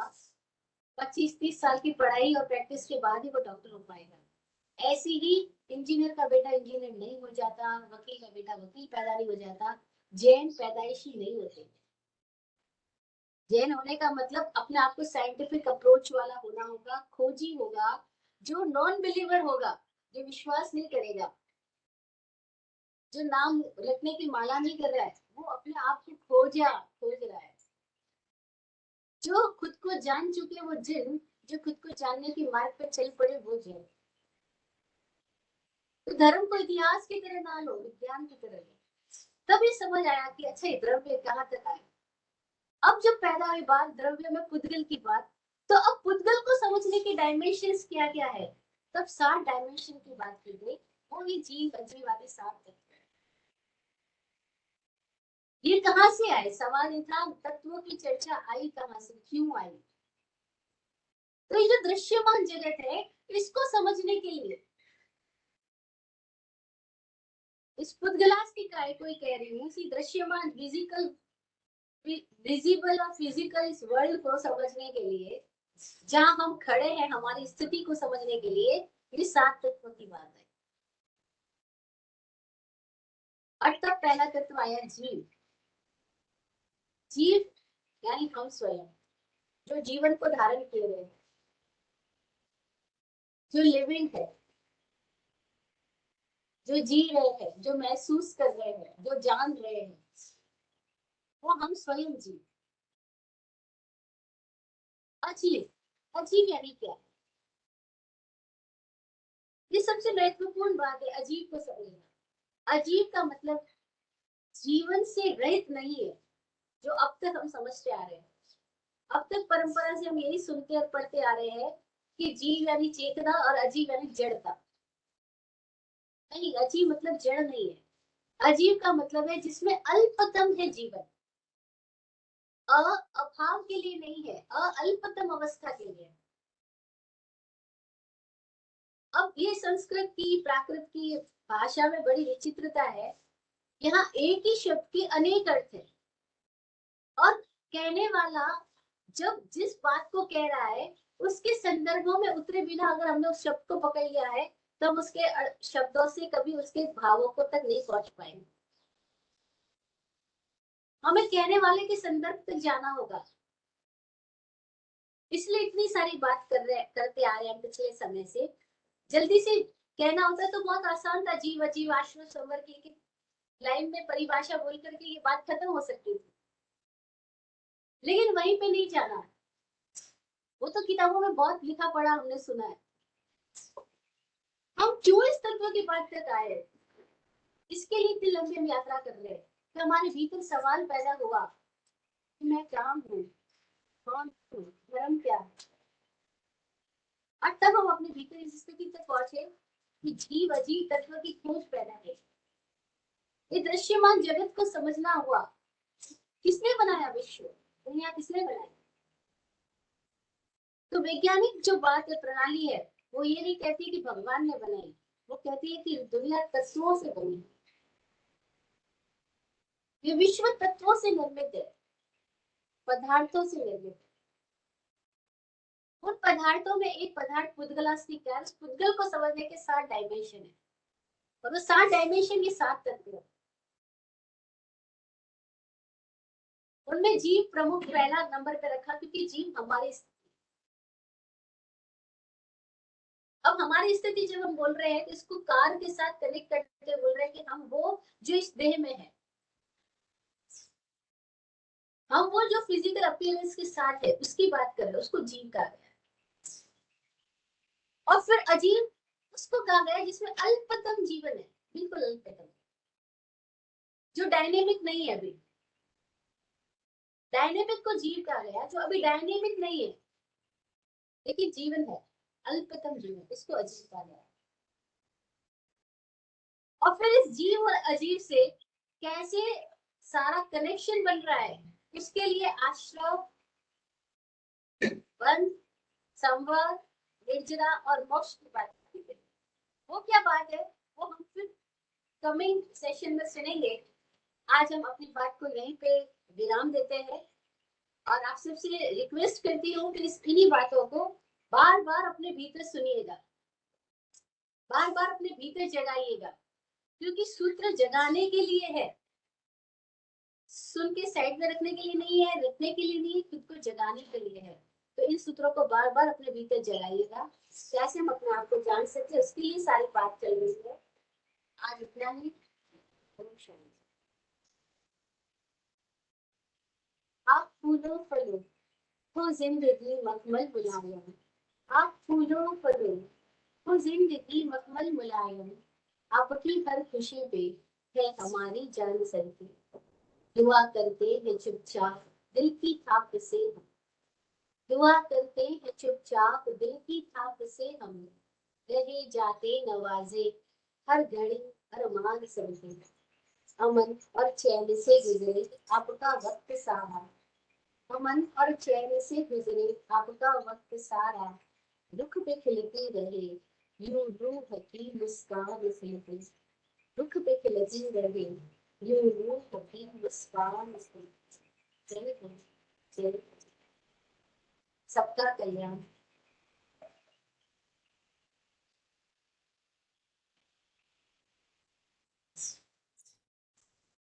Speaker 1: 25 30 साल की पढ़ाई और प्रैक्टिस के बाद ही वो डॉक्टर हो पाएगा। ऐसी ही इंजीनियर का बेटा इंजीनियर नहीं हो जाता, वकील का बेटा वकील पैदा नहीं हो जाता, जैन पैदाइशी नहीं होते। जैन होने का मतलब अपने आप को साइंटिफिक अप्रोच वाला होना होगा, खोजी होगा, जो नॉन बिलीवर होगा, जो विश्वास नहीं करेगा, जो नाम रखने की माला नहीं कर रहा है, वो अपने आप को खोज रहा है। जो खुद को जान चुके वो जिन, जो खुद को जानने की मार्ग पर चल पड़े वो जिन। तो धर्म को इतिहास की तरह ना लो, विज्ञान की तरह लो। तभी समझ आया कि अच्छा ये धर्म पे कहाँ तक आया। अब जब पैदा हुई बात द्रव्य में पुद्गल की बात, तो अब पुद्गल को समझने के डायमेंशंस क्या क्या है, तब 7 डायमेंशन की बात की गई। वो ये जीव अजीव आदि 7 तत्व। ये कहां से आए, सवाल ये था तत्वों की चर्चा आई कहां से, क्यों आई। तो ये जो दृश्यमान जगत है, इसको समझने के लिए इस पुद्गलास की काय कोई कह रही हूँ, इसी दृश्यमान फिजिकल विजिबल और फिजिकल इस वर्ल्ड को समझने के लिए, जहां हम खड़े हैं हमारी स्थिति को समझने के लिए, ये 7 तत्वों की बात है। और तब पहला तत्व आया जीव। जीव यानी हम स्वयं, जो जीवन को धारण किए हुए, जो लिविंग है, जो जी रहे हैं, जो महसूस कर रहे हैं, जो जान रहे हैं, वो हम स्वयं जीव। अजीव, अजीव यानी क्या, ये सबसे महत्वपूर्ण बात है अजीब को समझना। अजीब का मतलब जीवन से रहित नहीं है, जो अब तक हम समझते आ रहे हैं। अब तक परंपरा से हम यही सुनते और पढ़ते आ रहे हैं कि जीव यानी चेतना और अजीब यानी जड़ता। नहीं, अजीब मतलब जड़ नहीं है। अजीब का मतलब है जिसमें अल्पतम है जीवन, अभाव के लिए नहीं है, अल्पतम अवस्था के लिए। अब ये संस्कृत की प्राकृत की भाषा में बड़ी विचित्रता है, यहाँ एक ही शब्द के अनेक अर्थ है, और कहने वाला जब जिस बात को कह रहा है उसके संदर्भों में उतरे बिना अगर हमने उस शब्द को पकड़ लिया है, तो हम उसके शब्दों से कभी उसके भावों को तक नहीं पहुंच पाएंगे। हमें कहने वाले के संदर्भ तक जाना होगा। इसलिए इतनी सारी बात करते आ रहे हैं पिछले समय से। जल्दी से कहना होता तो बहुत आसान था, जीव अजीव आश्रम संवर की लाइन में परिभाषा बोल करके ये बात खत्म हो सकती थी, लेकिन वहीं पे नहीं जाना। वो तो किताबों में बहुत लिखा पढ़ा हमने सुना है। हम क्यों इस तत्व की बात तक आए, इसके लिए इतनी लंबी हम यात्रा कर रहे हैं कि हमारे भीतर सवाल पैदा हुआ कि मैं क्या हूँ, कौन हूँ, धर्म क्या है। और तब हम अपने भीतर इस स्थिति तक पहुंचे कि जीव अजीब तत्व की खोज पैदा है। ये दृश्यमान जगत को समझना हुआ, किसने बनाया विश्व, दुनिया किसने बनाई। तो वैज्ञानिक जो बात है, प्रणाली है, वो ये नहीं कहती कि भगवान ने बनाई, वो कहती है कि दुनिया तत्वों से बनी, ये विश्व तत्वों से निर्मित है, पदार्थों से निर्मित। उन पदार्थों में एक पदार्थ पुद्गलास्तिक है, उस पुद्गल को समझने के 7 डायमेंशन है, और वो 7 डायमेंशन के 7 तत्व। उनमें जीव प्रमुख पहला नंबर पे रखा, क्योंकि जीव हमारी, अब हमारी स्थिति जब हम बोल रहे हैं तो इसको कार के साथ कनेक्ट करते बोल रहे हैं कि हम वो जो इस देह में है, हम वो जो फिजिकल अपीयरेंस के साथ है उसकी बात कर रहे हैं, उसको जीव कहा गया। और फिर अजीब उसको कहा गया जिसमें अल्पतम जीवन है, बिल्कुल अल्पतम, जो डायनेमिक नहीं है। अभी डायनेमिक को जीव कहा गया, जो अभी डायनेमिक नहीं है लेकिन जीवन है, अल्पतम जीवन, इसको अजीब कहा गया। और फिर इस जीव और अजीब से कैसे सारा कनेक्शन बन रहा है, इसके लिए आश्रम, वन, संवर, निर्जरा और मोक्ष की बात की है। वो क्या बात है, वो हम फिर कमिंग सेशन में सुनेंगे। आज हम अपनी बात को यहीं पे विराम देते हैं, और आप सबसे रिक्वेस्ट करती हूँ कि इन्हीं बातों को बार बार अपने भीतर सुनिएगा, बार बार अपने भीतर जगाइएगा, क्योंकि सूत्र जगाने के लिए है, सुन के साइड में रखने के लिए नहीं है, रखने के लिए नहीं है, खुद को जगाने के लिए है। तो इन सूत्रों को बार बार अपने भीतर जगाइएगा, कैसे हम अपने आप को जान सकते, उसके लिए सारी बात चल रही है। आज इतना ही। आप फूलो फलो हो जिंदगी मखमल मुलायम, आप फूलो फलो हो जिंदगी मखमल मुलायम, आपकी हर खुशी पे है हमारी जान सरकी, दुआ करते हैं चुपचाप दिल की थाप से हम दुआ करते हैं चुपचाप, दिल की थाप से हम रहे जाते नवाजे, हर घड़ी अरमान समझे, अमन और चैन से गुजरे आपका वक्त सारा, अमन और चैन से गुजरे आपका वक्त सारा, दुख पे खिलती रहे यूं रूह की मुस्कान से, दुख पे खिलती रहे यूं रूह की मुस्कान से। जय हो, जय हो। सबका कल्याण।